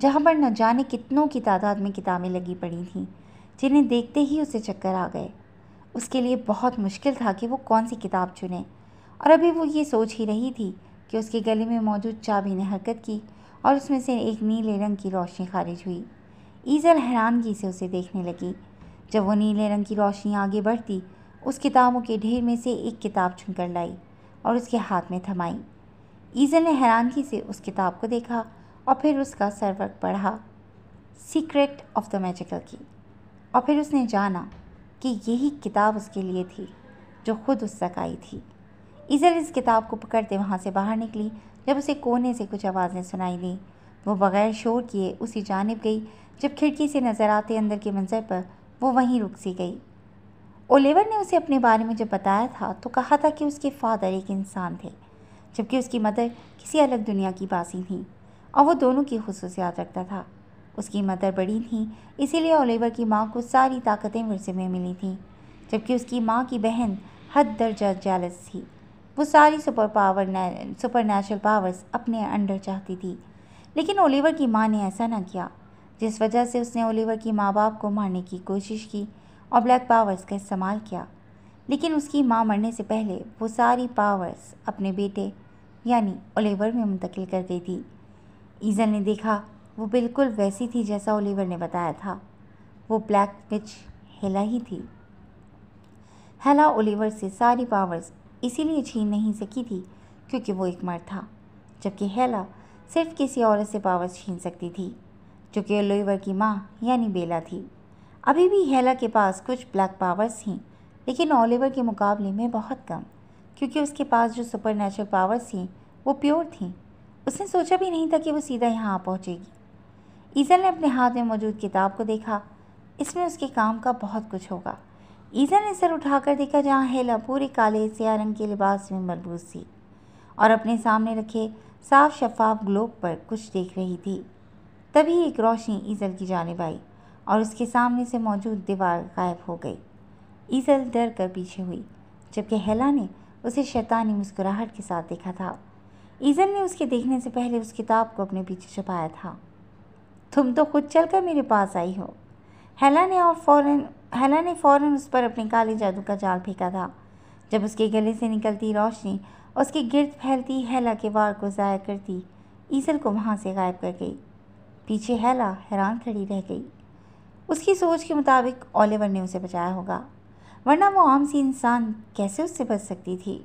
जहाँ पर न जाने कितनों की तादाद में किताबें लगी पड़ी थीं, जिन्हें देखते ही उसे चक्कर आ गए। उसके लिए बहुत मुश्किल था कि वो कौन सी किताब चुने, और अभी वो ये सोच ही रही थी कि उसके गले में मौजूद चाबी ने हरकत की और उसमें से एक नीले रंग की रोशनी खारिज हुई। ईज़ल हैरानगी से उसे देखने लगी। जब वो नीले रंग की रोशनी आगे बढ़ती, उस किताबों के ढेर में से एक किताब चुनकर लाई और उसके हाथ में थमाई। ईज़ल ने हैरानगी से उस किताब को देखा और फिर उसका सरवर्क पढ़ा, सीक्रेट ऑफ द मैजिकल की। और फिर उसने जाना कि यही किताब उसके लिए थी जो खुद उस तक आई थी। ईज़ल इस किताब को पकड़ते वहाँ से बाहर निकली। जब उसे कोने से कुछ आवाज़ें सुनाई दी, वो बगैर शोर किए उसी जानिब गई। जब खिड़की से नज़र आते अंदर के मंजर पर वो वहीं रुक सी गई। ओलिवर ने उसे अपने बारे में जब बताया था तो कहा था कि उसके फादर एक इंसान थे, जबकि उसकी मदर किसी अलग दुनिया की बासी थी और वो दोनों की खुसूसियात रखता था। उसकी मदर बड़ी थी, इसीलिए ओलिवर की माँ को सारी ताकतें विरसे में मिली थीं, जबकि उसकी माँ की बहन हद दर्जा जेलस थी। वो सारी सुपर नेचुरल पावर्स अपने अंडर चाहती थी, लेकिन ओलिवर की माँ ने ऐसा ना किया, जिस वजह से उसने ओलिवर की माँ बाप को मारने की कोशिश की और ब्लैक पावर्स का इस्तेमाल किया। लेकिन उसकी माँ मरने से पहले वो सारी पावर्स अपने बेटे यानी ओलिवर में मुंतकिल कर गई थी। ईज़ल ने देखा वो बिल्कुल वैसी थी जैसा ओलिवर ने बताया था। वो ब्लैक विच हेला ही थी। हेला ओलिवर से सारी पावर्स इसीलिए छीन नहीं सकी थी क्योंकि वो एक मर्द था, जबकि हेला सिर्फ किसी औरत से पावर्स छीन सकती थी, जो कि ओलिवर की माँ यानी बेला थी। अभी भी हेला के पास कुछ ब्लैक पावर्स थीं, लेकिन ओलिवर के मुकाबले में बहुत कम, क्योंकि उसके पास जो सुपर नेचुरल पावर्स थीं वो प्योर थीं। उसने सोचा भी नहीं था कि वो सीधा यहाँ आ पहुँचेगी। ईज़ल ने अपने हाथ में मौजूद किताब को देखा। इसमें उसके काम का बहुत कुछ होगा। ईज़ल ने सर उठाकर देखा जहाँ हेला पूरे काले स्याह रंग के लिबास में मलबूस थी और अपने सामने रखे साफ शफाफ ग्लोब पर कुछ देख रही थी। तभी एक रोशनी ईज़ल की जानिब आई और उसके सामने से मौजूद दीवार गायब हो गई। ईज़ल डर कर पीछे हुई, जबकि हेला ने उसे शैतानी मुस्कुराहट के साथ देखा था। ईज़ल ने उसके देखने से पहले उस किताब को अपने पीछे छुपाया था। तुम तो खुद चलकर मेरे पास आई हो। हेला ने फ़ौरन उस पर अपने काले जादू का जाल फेंका था। जब उसके गले से निकलती रोशनी उसके गिर्द फैलती हेला के वार को ज़ाया करती, ईज़ल को वहाँ से गायब कर गई। पीछे हेला हैरान खड़ी रह गई। उसकी सोच के मुताबिक ओलिवर ने उसे बचाया होगा, वरना वो आम सी इंसान कैसे उससे बच सकती थी।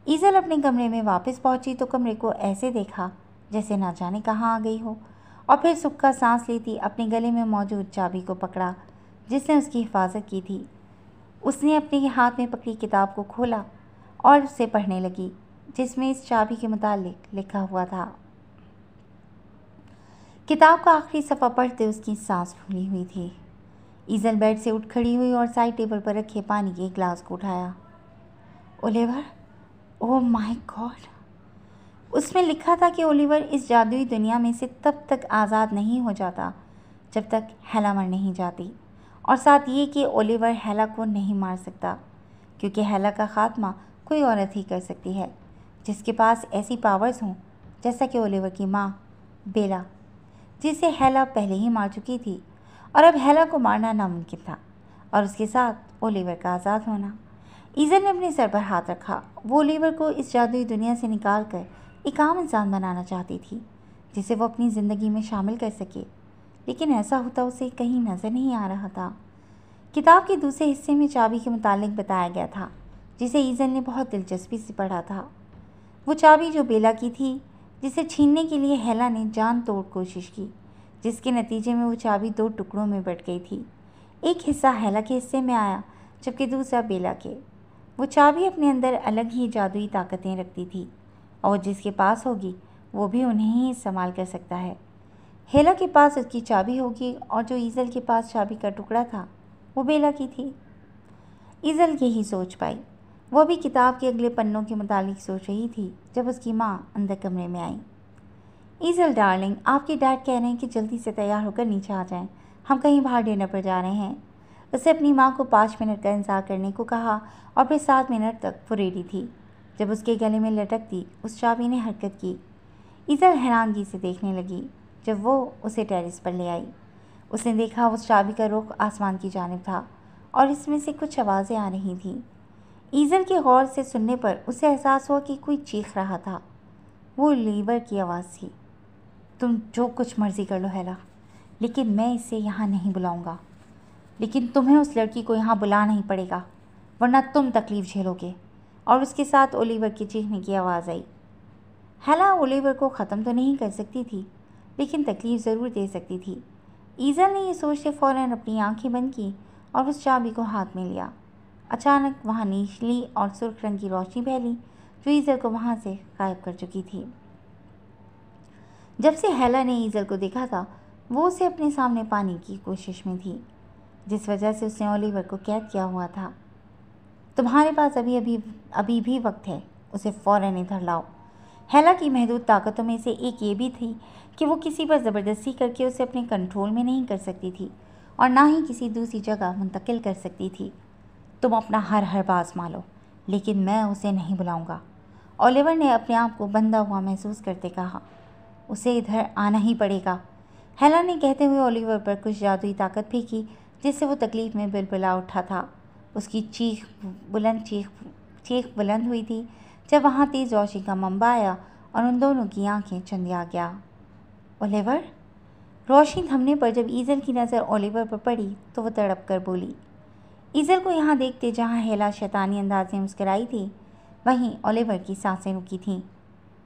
ईज़ल अपने कमरे में वापस पहुंची तो कमरे को ऐसे देखा जैसे ना जाने कहाँ आ गई हो, और फिर सुक्का सांस लेती अपने गले में मौजूद चाबी को पकड़ा जिसने उसकी हिफाजत की थी। उसने अपने हाथ में पकड़ी किताब को खोला और उसे पढ़ने लगी, जिसमें इस चाबी के मुतालिक लिखा हुआ था। किताब का आखिरी सफ़ा पढ़ते उसकी सांस फूली हुई थी। ईज़ल बेड से उठ खड़ी हुई और साइड टेबल पर रखे पानी के गिलास को उठाया। Oliver, oh my God! उसमें लिखा था कि ओलिवर इस जादुई दुनिया में से तब तक आज़ाद नहीं हो जाता जब तक हेला मर नहीं जाती, और साथ ये कि ओलिवर हेला को नहीं मार सकता, क्योंकि हेला का ख़ात्मा कोई औरत ही कर सकती है जिसके पास ऐसी पावर्स हों, जैसा कि ओलिवर की माँ बेला, जिसे हेला पहले ही मार चुकी थी, और अब हेला को मारना नामुमकिन था, और उसके साथ ओलिवर का आज़ाद होना। ईज़ल ने अपने सर पर हाथ रखा। वो ओलिवर को इस जादुई दुनिया से निकाल कर एक आम इंसान बनाना चाहती थी, जिसे वो अपनी ज़िंदगी में शामिल कर सके, लेकिन ऐसा होता उसे कहीं नज़र नहीं आ रहा था। किताब के दूसरे हिस्से में चाबी के मुतालिक बताया गया था, जिसे ईज़ल ने बहुत दिलचस्पी से पढ़ा था। वो चाबी जो बेला की थी, जिसे छीनने के लिए हेला ने जान तोड़ कोशिश की, जिसके नतीजे में वो चाबी 2 टुकड़ों में बट गई थी। एक हिस्सा हेला के हिस्से में आया, जबकि दूसरा बेला के। वो चाबी अपने अंदर अलग ही जादुई ताकतें रखती थी, और जिसके पास होगी वो भी उन्हें ही इस्तेमाल कर सकता है। हेला के पास उसकी चाबी होगी, और जो ईज़ल के पास चाबी का टुकड़ा था वो बेला की थी। ईज़ल यही सोच पाई। वो भी किताब के अगले पन्नों के मुतालिक सोच रही थी जब उसकी माँ अंदर कमरे में आई। ईज़ल डार्लिंग, आपके डैड कह रहे हैं कि जल्दी से तैयार होकर नीचे आ जाएं। हम कहीं बाहर डिनर पर जा रहे हैं। उसने अपनी माँ को 5 मिनट का इंतज़ार करने को कहा, और फिर 7 मिनट तक वो रेडी थी जब उसके गले में लटकती उस चाबी ने हरकत की। ईज़ल हैरानगी से देखने लगी जब वो उसे टेरेस पर ले आई। उसने देखा उस चाबी का रुख आसमान की जानिब था, और इसमें से कुछ आवाज़ें आ रही थीं। ईज़ल के गौर से सुनने पर उसे एहसास हुआ कि कोई चीख रहा था। वो ओलिवर की आवाज़ थी। तुम जो कुछ मर्ज़ी कर लो हेला, लेकिन मैं इसे यहाँ नहीं बुलाऊंगा। लेकिन तुम्हें उस लड़की को यहाँ बुलाना ही पड़ेगा, वरना तुम तकलीफ़ झेलोगे। और उसके साथ ओलिवर की चीखने की आवाज़ आई। हेला ओलिवर को ख़त्म तो नहीं कर सकती थी, लेकिन तकलीफ़ ज़रूर दे सकती थी। ईज़ल ने ये सोचते फ़ौरन अपनी आंखें बंद की और उस चाबी को हाथ में लिया। अचानक वहाँ नीली और सुर्ख रंग की रोशनी फैली जो ईज़ल को वहाँ से गायब कर चुकी थी। जब से हेला ने ईज़ल को देखा था, वो उसे अपने सामने पाने की कोशिश में थी, जिस वजह से उसने ओलिवर को कैद किया हुआ था। तुम्हारे पास अभी भी वक्त है, उसे फ़ौरन इधर लाओ। हेला की महदूद ताकतों में से एक ये भी थी कि वो किसी पर ज़बरदस्ती करके उसे अपने कंट्रोल में नहीं कर सकती थी और ना ही किसी दूसरी जगह मुंतकिल कर सकती थी। तुम अपना हर बात मानो, लेकिन मैं उसे नहीं बुलाऊंगा, ओलिवर ने अपने आप को बंधा हुआ महसूस करते कहा। उसे इधर आना ही पड़ेगा, हेला ने कहते हुए ओलिवर पर कुछ जादुई ताकत फेंकी जिससे वो तकलीफ़ में बिलबिला उठा था। उसकी चीख बुलंद हुई थी जब वहाँ तेज़ रोशनी का मंबा आया और उन दोनों की आंखें चंदिया गया। ओलिवर। रोशनी थमने पर जब ईज़ल की नज़र ओलिवर पर पड़ी तो वो तड़प कर बोली। ईज़ल को यहाँ देखते जहाँ हेला शैतानी अंदाज में मुस्कराई थी, वहीं ओलिवर की सांसें रुकी थीं।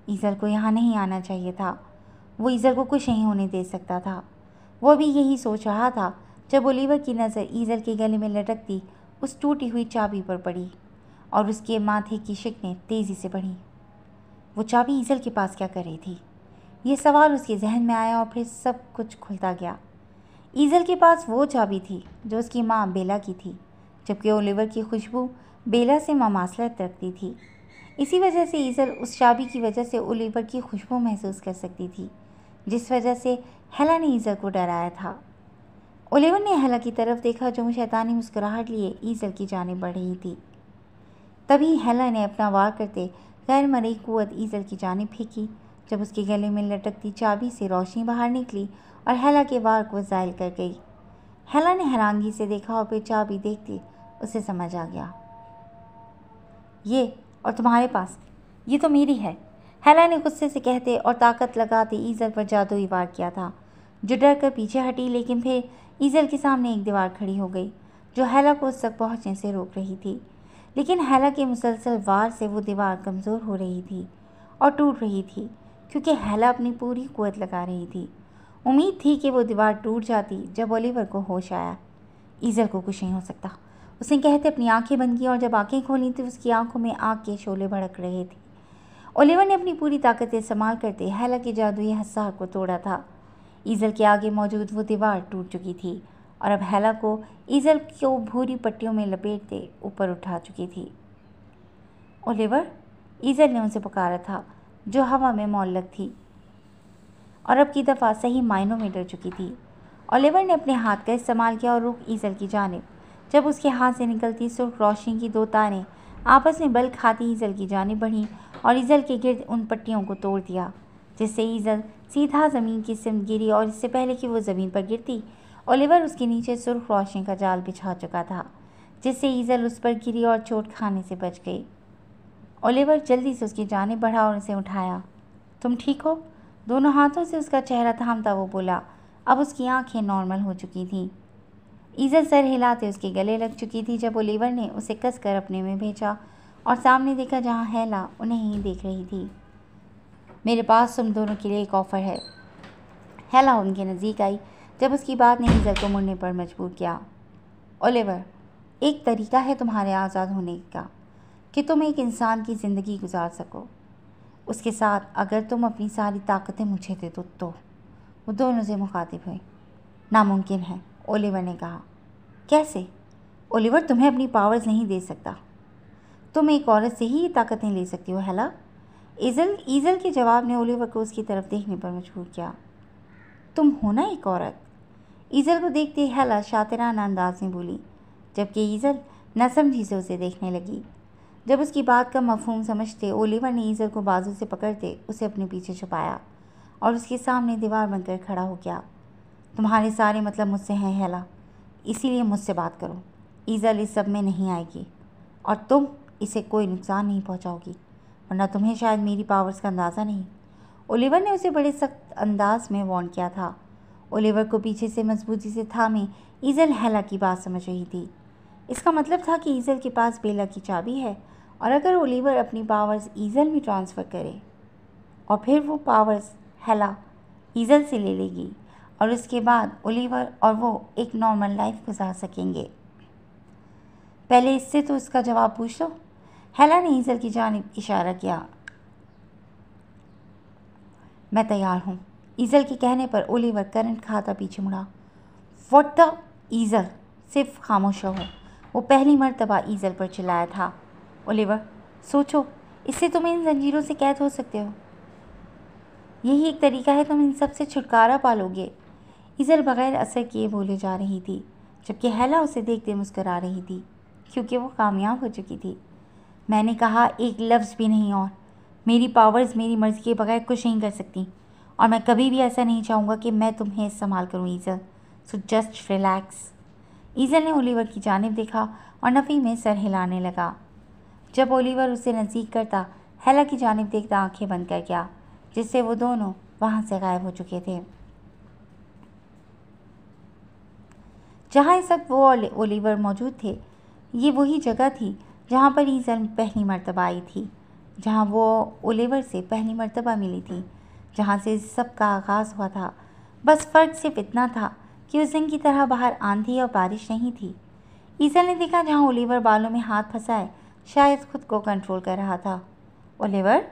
ईज़ल को यहाँ नहीं आना चाहिए था। वो ईज़ल को कुछ नहीं होने दे सकता था। वो भी यही सोच रहा था जब ओलिवर की नज़र ईज़ल के गले में लटकती उस टूटी हुई चाबी पर पड़ी और उसके माथे की शिकनें तेज़ी से बढ़ीं। वो चाबी ईज़ल के पास क्या कर रही थी? ये सवाल उसके जहन में आया और फिर सब कुछ खुलता गया। ईज़ल के पास वो चाबी थी जो उसकी माँ बेला की थी, जबकि ओलिवर की खुशबू बेला से ममासलत रखती थी। इसी वजह से ईज़ल उस चाबी की वजह से ओलिवर की खुशबू महसूस कर सकती थी, जिस वजह से हेला ने ईज़ल को डराया था। ओलिवर ने हेला की तरफ देखा जो शैतानी मुस्कुराहट लिए ईज़ल की जानिब बढ़ रही थी। तभी हेला ने अपना वार करते गैर मरई कुव्वत ईज़ल की जानिब फेंकी। जब उसके गले में लटकती चाबी से रोशनी बाहर निकली और हेला के वार को ज़ायल कर गई। हेला ने हैरानगी से देखा और फिर चाबी देखते उसे समझ आ गया। ये और तुम्हारे पास, ये तो मेरी है, हेला ने गुस्से से कहते और ताकत लगाते ईज़ल पर जादुई वार किया था, जो डर कर पीछे हटी। लेकिन फिर ईज़ल के सामने एक दीवार खड़ी हो गई जो हेला को उस तक पहुंचने से रोक रही थी। लेकिन हेला के मुसलसल वार से वो दीवार कमज़ोर हो रही थी और टूट रही थी, क्योंकि हेला अपनी पूरी कुव्वत लगा रही थी। उम्मीद थी कि वो दीवार टूट जाती जब ओलिवर को होश आया। ईज़ल को कुछ नहीं हो सकता, उसने कहते अपनी आंखें बंद की और जब आंखें खोली तो उसकी आंखों में आग के शोले भड़क रहे थे। ओलिवर ने अपनी पूरी ताकत इस्तेमाल करते हेला के जादुई हसार को तोड़ा था। ईज़ल के आगे मौजूद वो दीवार टूट चुकी थी और अब हेला को ईज़ल को भूरी पट्टियों में लपेटते ऊपर उठा चुकी थी। ओलिवर, ईज़ल ने उनसे पुकारा था, जो हवा में मौल्लक थी और अब की दफ़ा सही मायनों में डर चुकी थी। ओलिवर ने अपने हाथ का इस्तेमाल किया और रुक ईज़ल की जानिब। जब उसके हाथ से निकलती सुर्ख रोशनी की दो तारें आपस में बल खाती ईज़ल की जानिब बढ़ीं और ईज़ल के गिर्द उन पट्टियों को तोड़ दिया, जिससे ईज़ल सीधा ज़मीन की सिमत गिरी। और इससे पहले कि वो ज़मीन पर गिरती, ओलिवर उसके नीचे सुर्ख रोशनी का जाल बिछा चुका था, जिससे ईज़ल उस पर गिरी और चोट खाने से बच गई। ओलिवर जल्दी से उसकी जानिब बढ़ा और उसे उठाया। तुम ठीक हो? दोनों हाथों से उसका चेहरा थामता वो बोला। अब उसकी आंखें नॉर्मल हो चुकी थीं। ईज़ल सर हिलाते उसके गले लग चुकी थी जब ओलिवर ने उसे कसकर अपने में भेजा और सामने देखा जहाँ हेला उन्हें ही देख रही थी। मेरे पास तुम दोनों के लिए एक ऑफ़र है। हेला उनके नज़दीक आई जब उसकी बात ने ईज़ल को मुड़ने पर मजबूर किया। ओलिवर, एक तरीका है तुम्हारे आज़ाद होने का कि तुम एक इंसान की ज़िंदगी गुजार सको। उसके साथ अगर तुम अपनी सारी ताकतें मुझे दे दो तो। वो दोनों से मुखातिब हुए। नामुमकिन है, ओलिवर ने कहा। कैसे? ओलिवर तुम्हें अपनी पावर्स नहीं दे सकता। तुम एक औरत से ही ये ताकतें ले सकती हो हेला। ईज़ल के जवाब ने ओलिवर को उसकी तरफ देखने पर मजबूर किया। तुम हो ना एक औरत? ईज़ल को देखते हेला शातिराना अंदाज में बोली, जबकि ईज़ल नासमझी से उसे देखने लगी। जब उसकी बात का मफहूम समझते ओलिवर ने ईज़ल को बाजू से पकड़ते उसे अपने पीछे छुपाया और उसके सामने दीवार बनकर खड़ा हो गया। तुम्हारे सारे मतलब मुझसे हैं हेला, इसीलिए मुझसे बात करो। ईज़ल इस सब में नहीं आएगी और तुम इसे कोई नुकसान नहीं पहुंचाओगी, वरना तुम्हें शायद मेरी पावर्स का अंदाज़ा नहीं। ओलिवर ने उसे बड़े सख्त अंदाज में वार्न किया था। ओलिवर को पीछे से मजबूती से थामे ईजल हेला की बात समझ रही थी। इसका मतलब था कि ईजल के पास बेला की चाबी है और अगर ओलिवर अपनी पावर्स ईजल में ट्रांसफ़र करे और फिर वो पावर्स हेला ईजल से ले लेगी और उसके बाद ओलिवर और वो एक नॉर्मल लाइफ गुजार सकेंगे। पहले इससे तो उसका जवाब पूछ लो। हेला ने ईजल की जानिब इशारा किया। मैं तैयार हूँ। ईजल के कहने पर ओलिवर करंट खाता पीछे मुड़ा। व्हाट द ईजल, सिर्फ खामोश रहो। वो पहली मर्तबा ईजल पर चिल्लाया था। ओलिवर, सोचो, इससे तुम इन जंजीरों से कैद हो सकते हो। यही एक तरीका है, तुम इन सब से छुटकारा पालोगे। ईजल बगैर असर किए बोले जा रही थी, जबकि हेला उसे देखते मुस्करा रही थी, क्योंकि वो कामयाब हो चुकी थी। मैंने कहा एक लफ्ज़ भी नहीं और। मेरी पावर्स मेरी मर्ज़ी के बगैर कुछ नहीं कर सकती और मैं कभी भी ऐसा नहीं चाहूँगा कि मैं तुम्हें इस्तेमाल करूँ ईजल। So just relax. ईजल ने ओलिवर की जानिब देखा और नफ़ी में सर हिलाने लगा। जब ओलिवर उसे नज़दीक करता, हेला की जानिब देखता आंखें बंद कर गया, जिससे वो दोनों वहाँ से गायब हो चुके थे। जहाँ इस वक्त वो और ओलिवर मौजूद थे, ये वही जगह थी जहाँ पर ईजल पहली मर्तबा आई थी, जहाँ वो ओलिवर से पहली मर्तबा मिली थी, जहाँ से सब का आगाज़ हुआ था। बस फ़र्क सिर्फ इतना था कि उस दिन की तरह बाहर आंधी और बारिश नहीं थी। ईजल ने देखा जहाँ ओलिवर बालों में हाथ फंसाए शायद खुद को कंट्रोल कर रहा था। ओलिवर।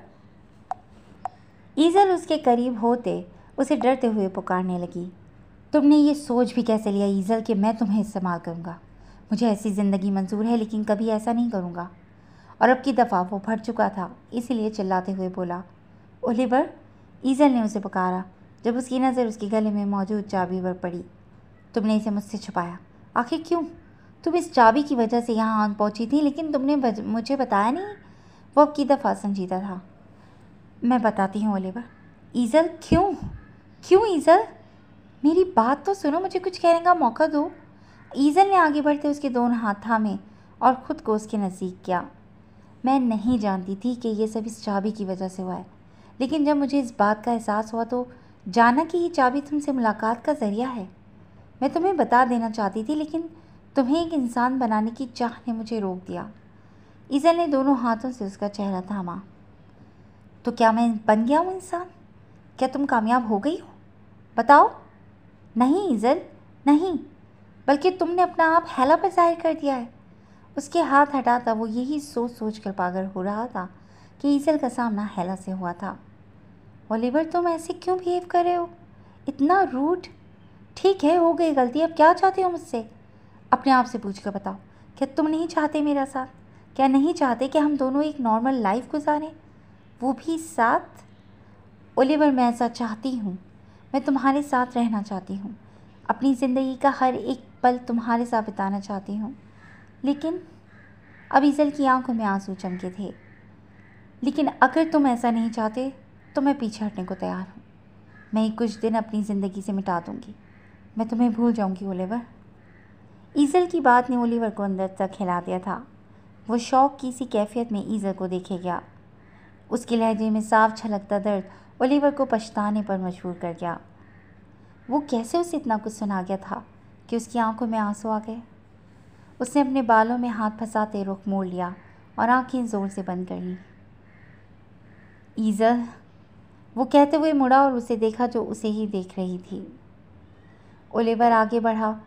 ईजल उसके करीब होते उसे डरते हुए पुकारने लगी। तुमने ये सोच भी कैसे लिया ईजल कि मैं तुम्हें इस्तेमाल करूँगा? मुझे ऐसी ज़िंदगी मंजूर है, लेकिन कभी ऐसा नहीं करूँगा। और अब की दफ़ा वो फट चुका था, इसीलिए चिल्लाते हुए बोला। ओलिवर, ईजल ने उसे पुकारा जब उसकी नज़र उसके गले में मौजूद चाबी पर पड़ी। तुमने इसे मुझसे छुपाया, आखिर क्यों? तुम इस चाबी की वजह से यहाँ आन पहुँची थी, लेकिन तुमने मुझे बताया नहीं। वो अब की दफ़ा संजीदा था। मैं बताती हूँ ओलिवर। ईजल, क्यों क्यों ईजल? मेरी बात तो सुनो, मुझे कुछ कहने का मौका दो। ईजल ने आगे बढ़ते उसके दोनों हाथ थामे और ख़ुद को उसके नज़दीक किया। मैं नहीं जानती थी कि ये सब इस चाबी की वजह से हुआ है, लेकिन जब मुझे इस बात का एहसास हुआ तो जाना कि ये चाबी तुमसे मुलाकात का ज़रिया है। मैं तुम्हें बता देना चाहती थी, लेकिन तुम्हें एक इंसान बनाने की चाह ने मुझे रोक दिया। ईजल ने दोनों हाथों से उसका चेहरा थामा। तो क्या मैं बन गया हूँ इंसान? क्या तुम कामयाब हो गई हो? बताओ। नहीं ईजल, नहीं, बल्कि तुमने अपना आप हेला पर जाहिर कर दिया है। उसके हाथ हटाता वो यही सोच सोच कर पागल हो रहा था कि ईजल का सामना हेला से हुआ था। ओलिवर, तुम ऐसे क्यों बिहेव कर रहे हो? इतना रूड। ठीक है, हो गई गलती, अब क्या चाहते हो मुझसे? अपने आप से पूछ कर बताओ। क्या तुम नहीं चाहते मेरा साथ? क्या नहीं चाहते कि हम दोनों एक नॉर्मल लाइफ गुजारें, वो भी साथ? ओलिवर, मैं ऐसा चाहती हूँ। मैं तुम्हारे साथ रहना चाहती हूँ, अपनी ज़िंदगी का हर एक पल तुम्हारे साथ बिताना चाहती हूँ। लेकिन अब ईजल की आंखों में आंसू चमके थे। लेकिन अगर तुम ऐसा नहीं चाहते तो मैं पीछे हटने को तैयार हूँ। मैं कुछ दिन अपनी ज़िंदगी से मिटा दूँगी। मैं तुम्हें भूल जाऊँगी ओलिवर। ईजल की बात ने ओलिवर को अंदर तक हिला दिया था। वो शौक की सी कैफियत में ईजल को देखे गया। उसके लहजे में साफ छलकता दर्द ओलिवर को पछताने पर मजबूर कर गया। वो कैसे उसे इतना कुछ सुना गया था कि उसकी आंखों में आंसू आ गए। उसने अपने बालों में हाथ फंसाते रुख मोड़ लिया और आंखें ज़ोर से बंद कर लीं। ईजल, वो कहते हुए मुड़ा और उसे देखा जो उसे ही देख रही थी। ओलिवर आगे बढ़ा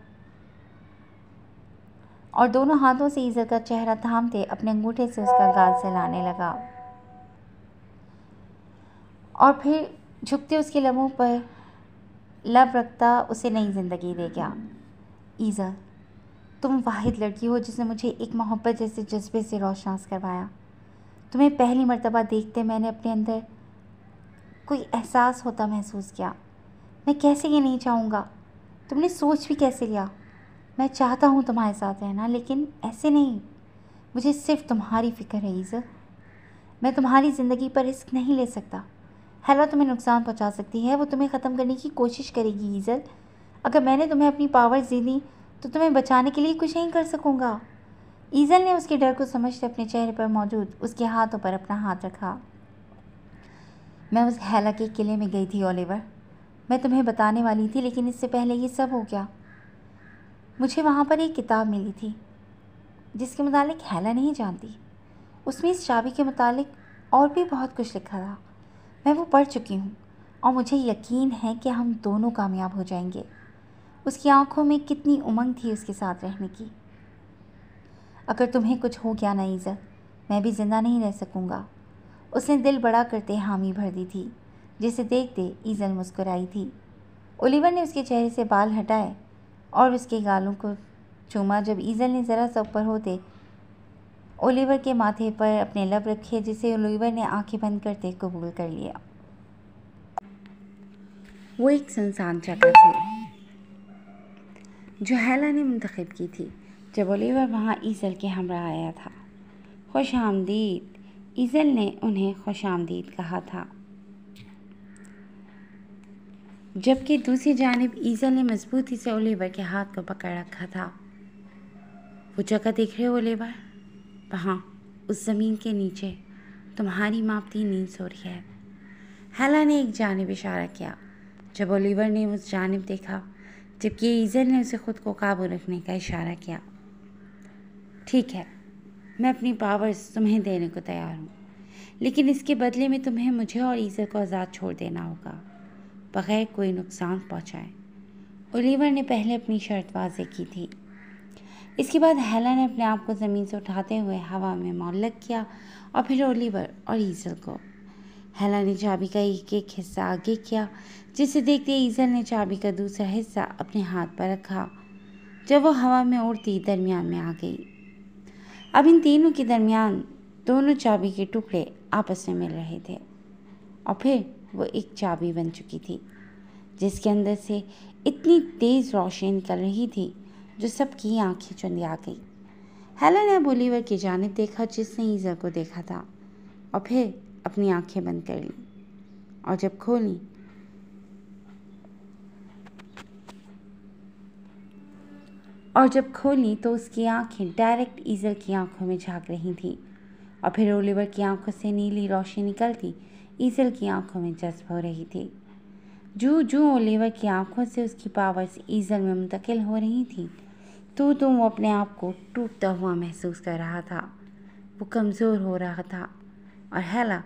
और दोनों हाथों से ईजल का चेहरा थामते अपने अंगूठे से उसका गाल सहलाने लगा और फिर झुकते उसके लबों पर लब रखता उसे नई ज़िंदगी दे गया। ईजल, तुम वाहिद लड़की हो जिसने मुझे एक मोहब्बत जैसे जज्बे से रोशनास करवाया। तुम्हें पहली मर्तबा देखते मैंने अपने अंदर कोई एहसास होता महसूस किया। मैं कैसे ये नहीं चाहूँगा? तुमने सोच भी कैसे लिया? मैं चाहता हूँ तुम्हारे साथ रहना, लेकिन ऐसे नहीं। मुझे सिर्फ तुम्हारी फ़िक्र है ईजल। मैं तुम्हारी ज़िंदगी पर रिस्क नहीं ले सकता। हेला तुम्हें नुकसान पहुँचा सकती है, वो तुम्हें ख़त्म करने की कोशिश करेगी ईजल। अगर मैंने तुम्हें अपनी पावर्स दे दी तो तुम्हें बचाने के लिए कुछ नहीं कर सकूँगा। ईजल ने उसके डर को समझते अपने चेहरे पर मौजूद उसके हाथों पर अपना हाथ रखा। मैं उस हेला के किले में गई थी ओलिवर। मैं तुम्हें बताने वाली थी, लेकिन इससे पहले ये सब हो गया। मुझे वहाँ पर एक किताब मिली थी जिसके मुतालिक हैला नहीं जानती। उसमें इस चाबी के मुतालिक और भी बहुत कुछ लिखा था। मैं वो पढ़ चुकी हूँ और मुझे यकीन है कि हम दोनों कामयाब हो जाएंगे। उसकी आंखों में कितनी उमंग थी उसके साथ रहने की। अगर तुम्हें कुछ हो गया ना ईज़त, मैं भी ज़िंदा नहीं रह सकूँगा। उसने दिल बड़ा करते हामी भर दी थी, जिसे देखते ईज़ल मुस्कुराई थी। ओलिवर ने उसके चेहरे से बाल हटाए और उसके गालों को चूमा। जब ईज़ल ने ज़रा सा ऊपर होते ओलिवर के माथे पर अपने लब रखे, जिसे ओलिवर ने आंखें बंद करते कबूल कर लिया। वो एक सुनसान जगह थी जो हैला ने मुंतखब की थी जब ओलिवर वहाँ ईज़ल के हमरा आया था। खुश आमदीद, ईज़ल ने उन्हें खुश आमदीद कहा था, जबकि दूसरी जानिब ईज़ल ने मजबूती से ओलिवर के हाथ को पकड़ रखा था। वो जगह देख रहे हो ओलिवर? वहाँ उस ज़मीन के नीचे तुम्हारी मापती नींद सो रही है। हैला ने एक जानिब इशारा किया। जब ओलिवर ने उस जानिब देखा, जबकि ईज़ल ने उसे खुद को काबू रखने का इशारा किया। ठीक है, मैं अपनी पावर्स तुम्हें देने को तैयार हूँ, लेकिन इसके बदले में तुम्हें मुझे और ईज़ल को आज़ाद छोड़ देना होगा, बगैर कोई नुकसान पहुँचाए। ओलिवर ने पहले अपनी शर्त वाज़ेह की थी। इसके बाद हैला ने अपने आप को ज़मीन से उठाते हुए हवा में मुअल्लक किया और फिर ओलिवर और ईज़ल को। हैला ने चाबी का एक एक हिस्सा आगे किया, जिसे देखते ईज़ल ने चाबी का दूसरा हिस्सा अपने हाथ पर रखा। जब वो हवा में उड़ती दरमियान में आ गई। अब इन तीनों के दरमियान दोनों चाबी के टुकड़े आपस में मिल रहे थे और फिर वो एक चाबी बन चुकी थी, जिसके अंदर से इतनी तेज़ रोशनी निकल रही थी जो सबकी आंखें चुंधिया गई। हैला ने अब ओलिवर की जानिब देखा, जिसने ईज़ल को देखा था, और फिर अपनी आंखें बंद कर ली और जब खोली तो उसकी आंखें डायरेक्ट ईज़ल की आंखों में झांक रही थीं और फिर ओलिवर की आंखों से नीली रोशनी निकलती ईज़ल की आंखों में जज्ब हो रही थी। जूं ओलिवर की आंखों से उसकी पावर्स ईज़ल में मुंतकिल हो रही थी, तो वो अपने आप को टूटता हुआ महसूस कर रहा था। वो कमज़ोर हो रहा था और हैला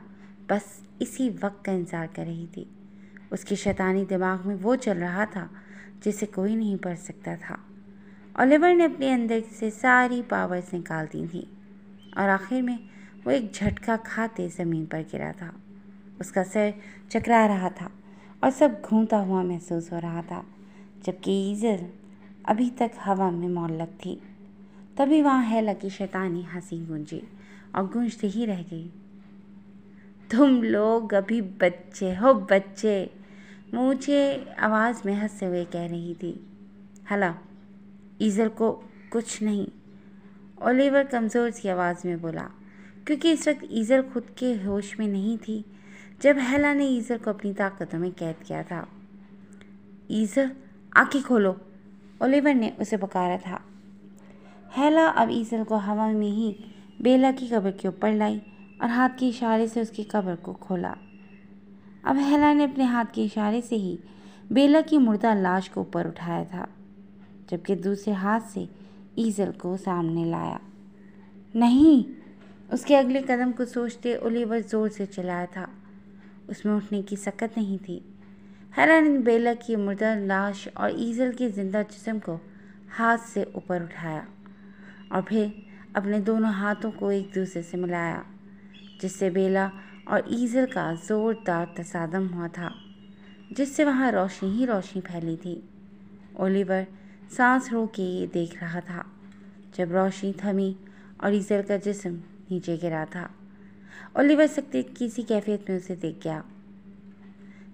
बस इसी वक्त का इंतज़ार कर रही थी। उसके शैतानी दिमाग में वो चल रहा था जिसे कोई नहीं पढ़ सकता था। ओलिवर ने अपने अंदर से सारी पावर्स निकाल दी थी और आखिर में वो एक झटका खाते ज़मीन पर गिरा था। उसका सिर चकरा रहा था और सब घूमता हुआ महसूस हो रहा था, जबकि ईज़ल अभी तक हवा में मुअल्लक थी। तभी वहाँ हैला की शैतानी हंसी गूंजी और गूंजती ही रह गई। तुम लोग अभी बच्चे हो, बच्चे, मुझे आवाज़ में हंसते हुए कह रही थी हैला। ईज़ल को कुछ नहीं, ओलिवर कमज़ोर सी आवाज़ में बोला, क्योंकि इस वक्त ईज़ल खुद के होश में नहीं थी जब हैला ने ईज़ल को अपनी ताकतों में कैद किया था। ईज़ल, आंखें खोलो, ओलिवर ने उसे पुकारा था। हैला अब ईज़ल को हवा में ही बेला की कब्र के ऊपर लाई और हाथ के इशारे से उसकी कब्र को खोला। अब हैला ने अपने हाथ के इशारे से ही बेला की मुर्दा लाश को ऊपर उठाया था, जबकि दूसरे हाथ से ईज़ल को सामने लाया। नहीं, उसके अगले कदम को सोचते ओलिवर ज़ोर से चिल्लाया था। उसमें उठने की सकत नहीं थी। हैला ने बेला की मुर्दा लाश और ईज़ल के जिंदा जिस्म को हाथ से ऊपर उठाया और फिर अपने दोनों हाथों को एक दूसरे से मिलाया, जिससे बेला और ईज़ल का ज़ोरदार तसादम हुआ था, जिससे वहाँ रोशनी ही रोशनी फैली थी। ओलिवर सांस रोक के ये देख रहा था जब रोशनी थमी और ईज़ल का जिस्म नीचे गिरा था। ओलिवर सकते किसी कैफियत में उसे देख गया,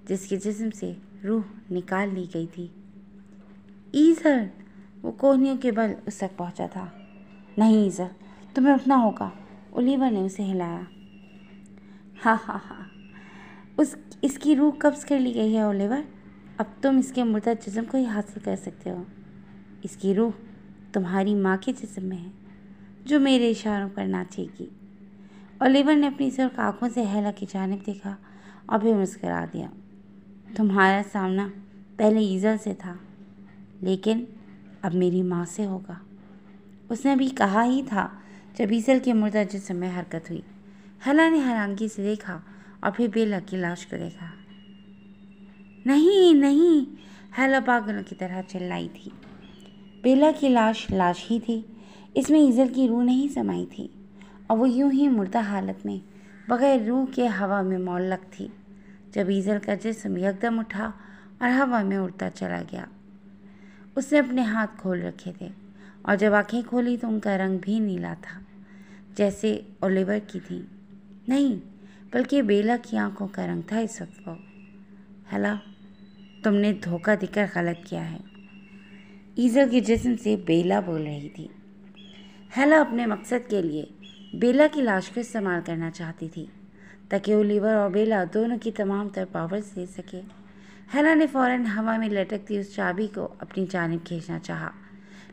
जिसके जिस्म से रूह निकाल ली गई थी। ईज़ल, वो कोहनियों के बल उस तक पहुंचा था। नहीं ईज़ल, तुम्हें उठना होगा, ओलिवर ने उसे हिलाया। हाँ हाँ हाँ, इसकी रूह कब्ज़ कर ली गई है ओलिवर। अब तुम इसके मुर्दा जिस्म को ही हासिल कर सकते हो। इसकी रूह तुम्हारी माँ के जिस्म में है, जो मेरे इशारों पर नाचेगी। ओलिवर ने अपनी सुर्ख आंखों से हैला की जानिब देखा और फिर मुस्कुरा दिया। तुम्हारा सामना पहले ईज़ल से था, लेकिन अब मेरी माँ से होगा। उसने अभी कहा ही था जब ईज़ल के मुर्दा जिस्म में हरकत हुई। हेला ने हैरानगी से देखा और फिर बेला की लाश को देखा। नहीं नहीं, हेला पागलों की तरह चिल्लाई थी। बेला की लाश लाश ही थी, इसमें ईज़ल की रूह नहीं समाई थी और वो यूं ही मुर्दा हालत में बगैर रूह के हवा में मौल्लक थी। जब ईज़ल का जिस्म यकदम उठा और हवा में उड़ता चला गया। उसने अपने हाथ खोल रखे थे और जब आंखें खोली तो उनका रंग भी नीला था, जैसे ओलिवर की थी। नहीं, बल्कि बेला की आंखों का रंग था इस वक्त वो। हेला, तुमने धोखा देकर गलत किया है, ईज़ल के जिस्म से बेला बोल रही थी। हेला अपने मकसद के लिए बेला की लाश को इस्तेमाल करना चाहती थी ताकि ओलिवर और बेला दोनों की तमाम तर पावर्स ले सके। हेला ने फ़ौरन हवा में लटकती उस चाबी को अपनी जानिब खींचना चाहा,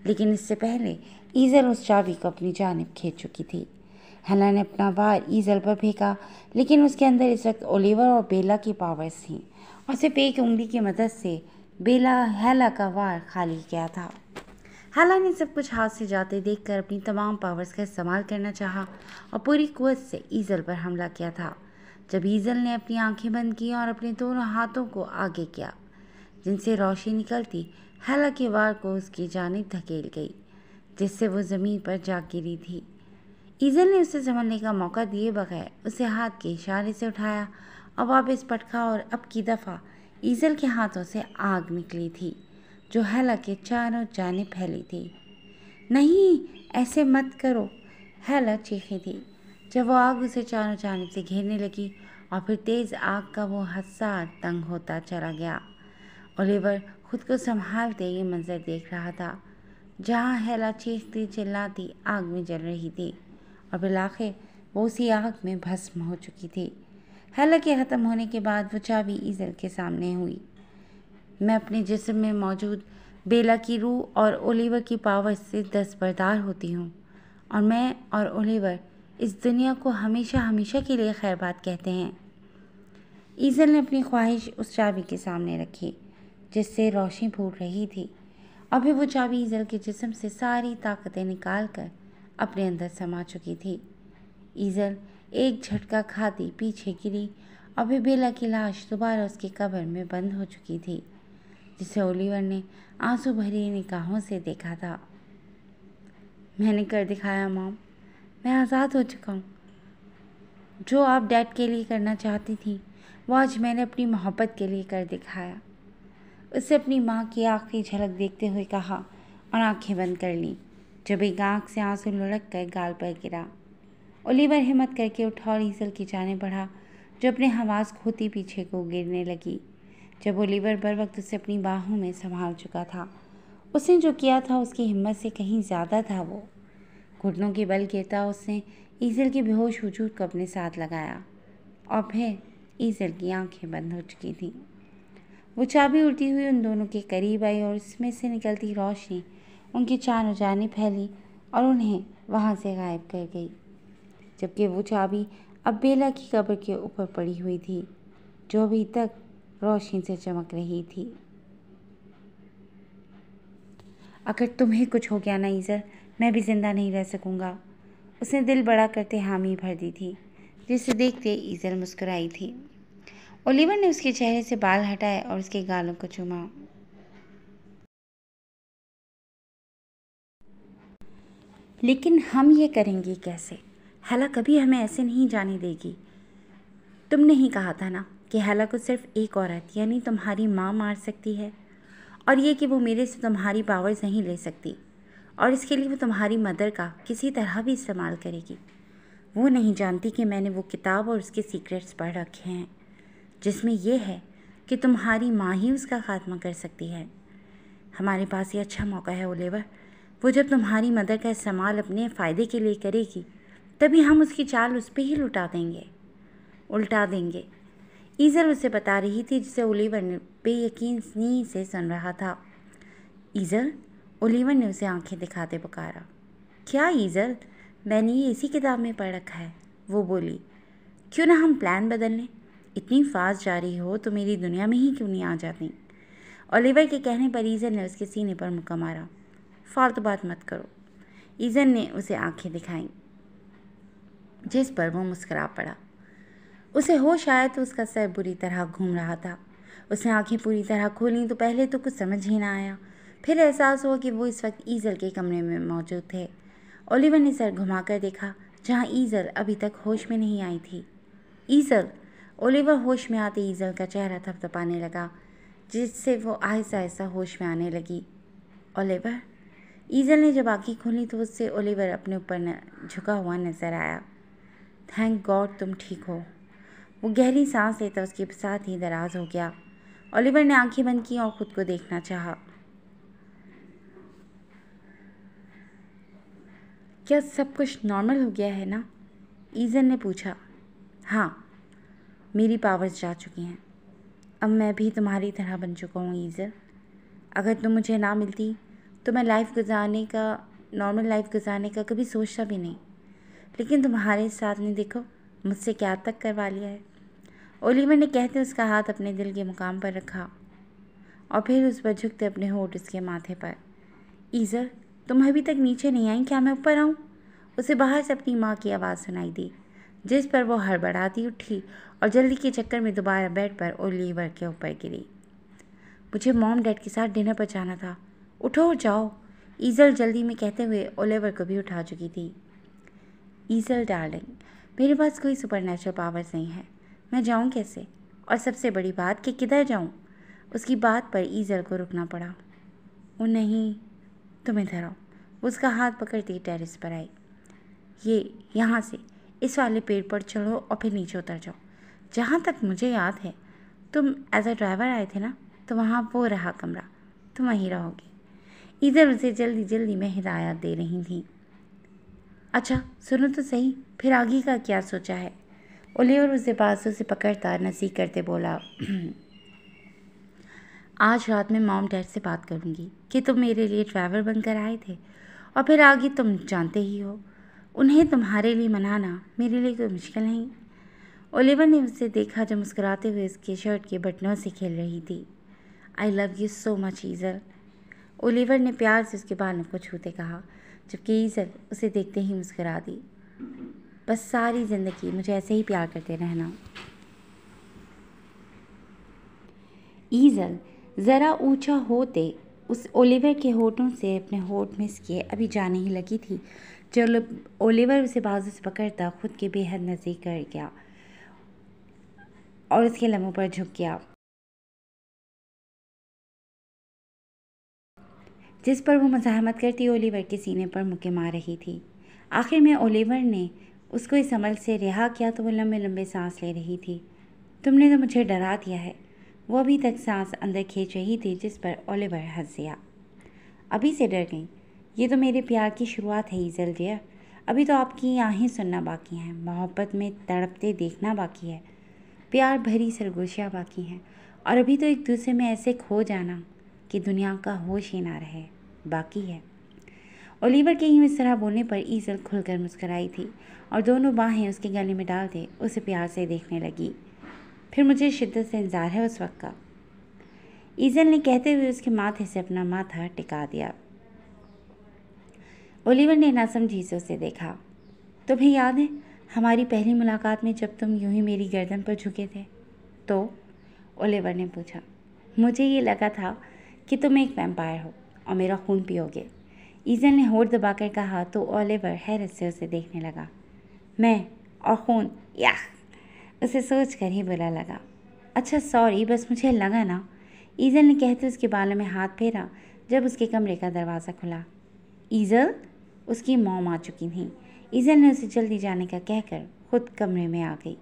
लेकिन इससे पहले ईज़ल उस चाबी को अपनी जानिब खींच चुकी थी। हेला ने अपना वार ईज़ल पर फेंका, लेकिन उसके अंदर इस वक्त ओलिवर और बेला की पावर्स थीं और सिर्फ एक उंगली की मदद से बेला हेला का वार खाली किया था। हेला ने सब कुछ हाथ से जाते देखकर अपनी तमाम पावर्स का इस्तेमाल करना चाहा और पूरी कुव्वत से ईज़ल पर हमला किया था। जब ईज़ल ने अपनी आंखें बंद की और अपने दोनों हाथों को आगे किया, जिनसे रोशनी निकलती हेला के वार को उसकी जानिब धकेल गई, जिससे वो ज़मीन पर जा गिरी थी। ईज़ल ने उसे संभलने का मौका दिए बगैर उसे हाथ के इशारे से उठाया और वापस पटका और अब की दफ़ा ईज़ल के हाथों से आग निकली थी जो हेला के चारों जानिब फैली थी। नहीं, ऐसे मत करो, हेला चीखी थी जब वो आग उसे चारों जानिब से घेरने लगी और फिर तेज़ आग का वो हसार तंग होता चला गया। ओलिवर खुद को संभालते ये मंजर देख रहा था, जहाँ हेला चीखती चिल्लाती आग में जल रही थी और बिलाखिर वो उसी आग में भस्म हो चुकी थी। हेला के ख़त्म होने के बाद वो चाबी ईज़ल के सामने हुई। मैं अपने जिस्म में मौजूद बेला की रूह और ओलिवर की पावर से दस्तबरदार होती हूँ और मैं और ओलिवर इस दुनिया को हमेशा हमेशा के लिए खैरबाद कहते हैं। ईज़ल ने अपनी ख्वाहिश उस चाबी के सामने रखी जिससे रोशनी फूट रही थी और फिर वो चाबी ईज़ल के जिस्म से सारी ताकतें निकाल कर अपने अंदर समा चुकी थी। ईज़ल एक झटका खाती पीछे गिरी और फिर बेला की लाश दोबारा उसकी कब्र में बंद हो चुकी थी, जिसे ओलिवर ने आंसू भरी निगाहों से देखा था। मैंने कर दिखाया मॉम, मैं आज़ाद हो चुका हूँ। जो आप डैड के लिए करना चाहती थी वो आज मैंने अपनी मोहब्बत के लिए कर दिखाया। उससे अपनी माँ की आखिरी झलक देखते हुए कहा और आंखें बंद कर लीं जब एक आँख से आंसू लुढ़क कर गाल पर गिरा। ओलिवर हिम्मत करके उठा और ईज़ल की जाने बढ़ा जो अपने हवास खोती पीछे को गिरने लगी। जब ओलिवर बर वक्त उसे अपनी बाहों में संभाल चुका था, उसने जो किया था उसकी हिम्मत से कहीं ज़्यादा था। वो घुटनों के बल गिरता उसने ईज़ल के बेहोश वजूद को अपने साथ लगाया और फिर ईज़ल की आंखें बंद हो चुकी थीं। वो चाबी उड़ती हुई उन दोनों के करीब आई और इसमें से निकलती रोशनी उनके चारों जानिब फैली और उन्हें वहाँ से गायब कर गई, जबकि वो चाबी अब बेला की कब्र के ऊपर पड़ी हुई थी जो अभी तक रोशनी से चमक रही थी। अगर तुम्हें कुछ हो गया ना ईज़ल, मैं भी ज़िंदा नहीं रह सकूँगा, उसने दिल बड़ा करते हामी भर दी थी, जिसे देखते ईज़ल मुस्कुराई थी। ओलिवर ने उसके चेहरे से बाल हटाए और उसके गालों को चूमा। लेकिन हम ये करेंगे कैसे? हेला कभी हमें ऐसे नहीं जाने देगी। तुमने ही कहा था ना कि हेला को सिर्फ एक औरत यानी तुम्हारी माँ मार सकती है, और ये कि वो मेरे से तुम्हारी पावर्स नहीं ले सकती, और इसके लिए वो तुम्हारी मदर का किसी तरह भी इस्तेमाल करेगी। वो नहीं जानती कि मैंने वो किताब और उसके सीक्रेट्स पढ़ रखे हैं जिसमें यह है कि तुम्हारी माँ ही उसका खात्मा कर सकती है। हमारे पास ये अच्छा मौका है ओलिवर। वो जब तुम्हारी मदर का इस्तेमाल अपने फ़ायदे के लिए करेगी तभी हम उसकी चाल उस पर ही उल्टा देंगे। ईज़ल उसे बता रही थी जिसे ओलिवर ने बेयकीनी से सुन रहा था। ईज़ल, ओलिवर ने उसे आंखें दिखाते पुकारा। क्या ईज़ल? मैंने ये इसी किताब में पढ़ रखा है, वो बोली। क्यों ना हम प्लान बदल लें? इतनी फास्ट जा रही हो तो मेरी दुनिया में ही क्यों नहीं आ जाती? ओलिवर के कहने पर ईजल ने उसके सीने पर मुक्का मारा। फालतू बात मत करो। ईजल ने उसे आंखें दिखाईं, जिस पर वो मुस्कुरा पड़ा। उसे होश आया तो उसका सर बुरी तरह घूम रहा था। उसने आंखें पूरी तरह खोलीं तो पहले तो कुछ समझ ही ना आया। फिर एहसास हुआ कि वो इस वक्त ईजल के कमरे में मौजूद थे। ओलिवर ने सर घुमाकर देखा, जहाँ ईजल अभी तक होश में नहीं आई थी। ईजल! ओलिवर होश में आते ईजल का चेहरा थपथपाने लगा, जिससे वो आहिस्ता आहिस्ता होश में आने लगी। ओलिवर! ईजल ने जब आंखें खोली तो उससे ओलिवर अपने ऊपर झुका हुआ नजर आया। थैंक गॉड तुम ठीक हो। वो गहरी सांस लेता उसके साथ ही दराज हो गया। ओलिवर ने आंखें बंद की और खुद को देखना चाहा। क्या सब कुछ नॉर्मल हो गया है ना? ईजल ने पूछा। हाँ, मेरी पावर्स जा चुकी हैं। अब मैं भी तुम्हारी तरह बन चुका हूँ ईजल। अगर तुम मुझे ना मिलती तो मैं नॉर्मल लाइफ गुजारने का कभी सोचता भी नहीं। लेकिन तुम्हारे साथ ने देखो मुझसे क्या तक करवा लिया है। ओलिवर ने कहते उसका हाथ अपने दिल के मुकाम पर रखा और फिर उस पर झुकते अपने होठ उसके माथे पर। ईजल, तुम अभी तक नीचे नहीं आई, क्या मैं ऊपर आऊँ? उसे बाहर से अपनी माँ की आवाज़ सुनाई दी, जिस पर वो हड़बड़ाती उठी और जल्दी के चक्कर में दोबारा बेड पर ओलिवर के ऊपर गिरी। मुझे मॉम डैड के साथ डिनर पर जाना था, उठो और जाओ। ईजल जल्दी में कहते हुए ओलिवर को भी उठा चुकी थी। ईजल डार्लिंग, मेरे पास कोई सुपरनैचुरल पावर्स नहीं है, मैं जाऊँ कैसे? और सबसे बड़ी बात कि किधर जाऊँ? उसकी बात पर ईजल को रुकना पड़ा। ओ नहीं, तुम इधर आओ। उसका हाथ पकड़ती टेरेस पर आई। यहाँ से इस वाले पेड़ पर चढ़ो और फिर नीचे उतर जाओ। जहाँ तक मुझे याद है तुम एज अ ड्राइवर आए थे ना, तो वहाँ वो रहा कमरा, तुम वहीं रहोगे। इधर उसे जल्दी जल्दी में हिदायत दे रही थी। अच्छा सुनो तो सही, फिर आगे का क्या सोचा है? ओलिवर उसे बाजू से पकड़ता नसीह करते बोला। आज रात में मॉम डैड से बात करूँगी कि तुम मेरे लिए ड्राइवर बनकर आए थे, और फिर आगे तुम जानते ही हो, उन्हें तुम्हारे लिए मनाना मेरे लिए कोई मुश्किल नहीं। ओलिवर ने उसे देखा जो मुस्कुराते हुए उसके शर्ट के बटनों से खेल रही थी। I love you so much ईजल। Oliver ने प्यार से उसके बालों को छूते कहा, जबकि ईजल उसे देखते ही मुस्कुरा दी। बस सारी ज़िंदगी मुझे ऐसे ही प्यार करते रहना। ईजल ज़रा ऊंचा होते उस ओलिवर के होठों से अपने होठ मिस किए अभी जाने ही लगी थी, जब ओलिवर उसे बाजू से पकड़ता खुद के बेहद नज़दीक कर गया और उसके लम्हों पर झुक गया, जिस पर वो मज़ाहमत करती ओलिवर के सीने पर मुक्के मार रही थी। आखिर में ओलिवर ने उसको इस अमल से रिहा किया तो वो लंबे लंबे सांस ले रही थी। तुमने तो मुझे डरा दिया है। वो अभी तक सांस अंदर खींच रही थी, जिस पर ओलिवर हंस दिया। अभी से डर गई? ये तो मेरे प्यार की शुरुआत है ईजल डियर। अभी तो आपकी आहें सुनना बाकी हैं, मोहब्बत में तड़पते देखना बाकी है, प्यार भरी सरगोशियाँ बाकी हैं, और अभी तो एक दूसरे में ऐसे खो जाना कि दुनिया का होश ही ना रहे बाकी है। ओलिवर के यूँ इस तरह बोलने पर ईजल खुलकर मुस्कुराई थी और दोनों बाहें उसके गले में डाल दे उसे प्यार से देखने लगी। फिर मुझे शिद्दत से इंतज़ार है उस वक्त का, ईजल ने कहते हुए उसके माथे से अपना माथा टिका दिया। ओलिवर ने नासमझी से उसे देखा। तुम्हें याद है हमारी पहली मुलाकात में जब तुम यूं ही मेरी गर्दन पर झुके थे? तो ओलिवर ने पूछा। मुझे ये लगा था कि तुम एक वैम्पायर हो और मेरा खून पियोगे, ईजल ने होठ दबाकर कहा तो ओलिवर हैरत से उसे देखने लगा। मैं और खून, याह! उसे सोच कर ही बुरा लगा। अच्छा सॉरी, बस मुझे लगा ना, ईजल ने कहते उसके बालों में हाथ फेरा जब उसके कमरे का दरवाज़ा खुला। ईजल! उसकी मॉम आ चुकी थी। ईजल ने उसे जल्दी जाने का कहकर खुद कमरे में आ गई।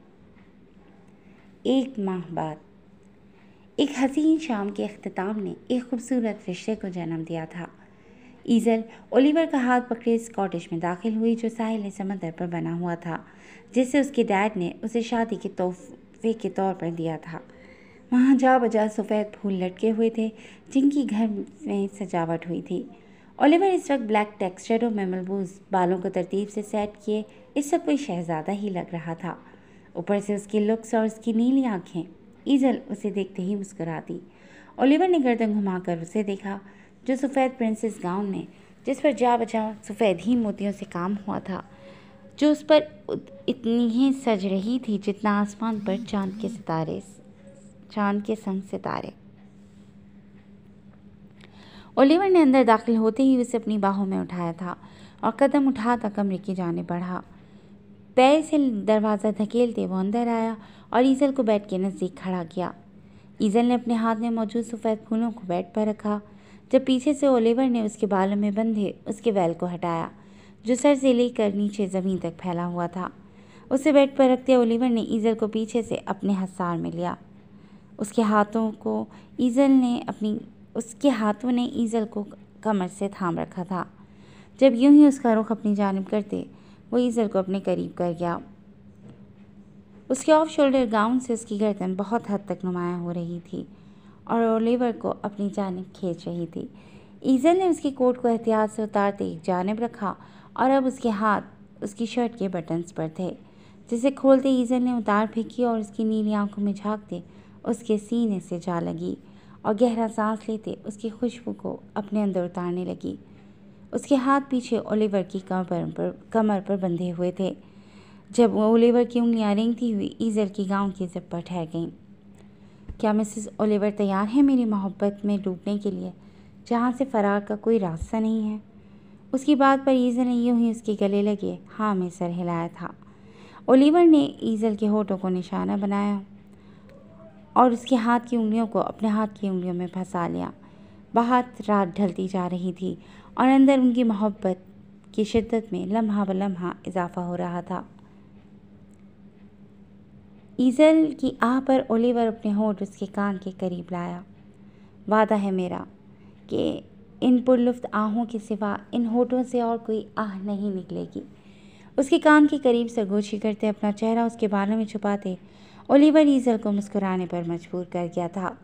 1 माह बाद एक हसीन शाम के अख्तिताम ने एक खूबसूरत रिश्ते को जन्म दिया था। ईजल ओलिवर का हाथ पकड़े इस कॉटेज में दाखिल हुई जो साहिल समंदर पर बना हुआ था, जिसे उसके डैड ने उसे शादी के तोहफे के तौर पर दिया था। वहाँ जा बजा सफ़ेद फूल लटके हुए थे जिनकी घर में सजावट हुई थी। ओलिवर इस वक्त ब्लैक टेक्सचर और मेमलबूज बालों को तरतीब से सेट किए इस सब कोई शहजादा ही लग रहा था। ऊपर से उसकी लुक्स और उसकी नीली आंखें। ईजल उसे देखते ही मुस्कुरा दी। ओलिवर ने गर्दन घुमाकर उसे देखा, जो सफ़ेद प्रिंसेस गाउन में, जिस पर जा बजा सफ़ेद ही मोतियों से काम हुआ था, जो उस पर इतनी ही सज रही थी जितना आसमान पर चांद के संग सितारे। ओलिवर ने अंदर दाखिल होते ही उसे अपनी बाहों में उठाया था और कदम उठाता कमरे की जाने बढ़ा। पैर से दरवाज़ा धकेलते वो अंदर आया और ईजल को बेड के नज़दीक खड़ा किया। ईजल ने अपने हाथ में मौजूद सफ़ेद फूलों को बेड पर रखा, जब पीछे से ओलिवर ने उसके बालों में बंधे उसके बैल को हटाया, जो सर से लेकर नीचे ज़मीन तक फैला हुआ था। उसे बेड पर रखते ओलिवर ने ईजल को पीछे से अपने हसार में लिया। उसके हाथों ने ईजल को कमर से थाम रखा था। जब यूं ही उसका रुख अपनी जानिब करते वो ईजल को अपने करीब कर गया। उसके ऑफ शोल्डर गाउन से उसकी गर्दन बहुत हद तक नुमायां हो रही थी और ओलिवर को अपनी जानिब खींच रही थी। ईजल ने उसकी कोट को एहतियात से उतारते एक जानिब रखा और अब उसके हाथ उसकी शर्ट के बटन्स पर थे, जिसे खोलते ईजल ने उतार फेंकी और उसकी नीली आंखों में झांकते उसके सीने से जा लगी और गहरा सांस लेते उसकी खुशबू को अपने अंदर उतारने लगी। उसके हाथ पीछे ओलिवर की कमर पर बंधे हुए थे। जब ओलिवर की उंगलियां रेंगती हुई ईजल की गाउन की जिप पर ठहर गईं। क्या मिसेस ओलिवर तैयार है मेरी मोहब्बत में डूबने के लिए, जहाँ से फरार का कोई रास्ता नहीं है? उसकी बात पर ईजल ने यूं ही उसके गले लगे हाँ में सर हिलाया था। ओलिवर ने ईजल के होठों को निशाना बनाया और उसके हाथ की उंगलियों को अपने हाथ की उंगलियों में फंसा लिया। बाहर रात ढलती जा रही थी और अंदर उनकी मोहब्बत की शिद्दत में लम्हा ब लम्हा इजाफा हो रहा था। ईजल की आह पर ओलिवर अपने होठ उसके कान के करीब लाया। वादा है मेरा कि इन पुरलुफ्त आहों के सिवा इन होठों से और कोई आह नहीं निकलेगी। उसके कान के करीब सरगोशी करते अपना चेहरा उसके बालों में छुपाते ओलिवर ईजल को मुस्कुराने पर मजबूर कर गया था,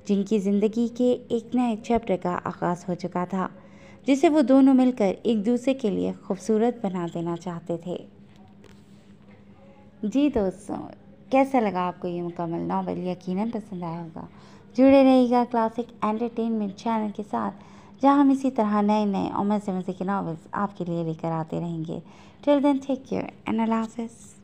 जिनकी ज़िंदगी के एक नए चैप्टर का आगाज़ हो चुका था, जिसे वो दोनों मिलकर एक दूसरे के लिए खूबसूरत बना देना चाहते थे। जी दोस्तों, कैसा लगा आपको ये मुकम्मल नॉवल? यकीनन पसंद आया होगा। जुड़े रहिएगा क्लासिक एंटरटेनमेंट चैनल के साथ, जहां हम इसी तरह नए नए और मज़े मज़े के नॉवेल्स आपके लिए लेकर आते रहेंगे। Till then take care and अल्लाह हाफ़िज़।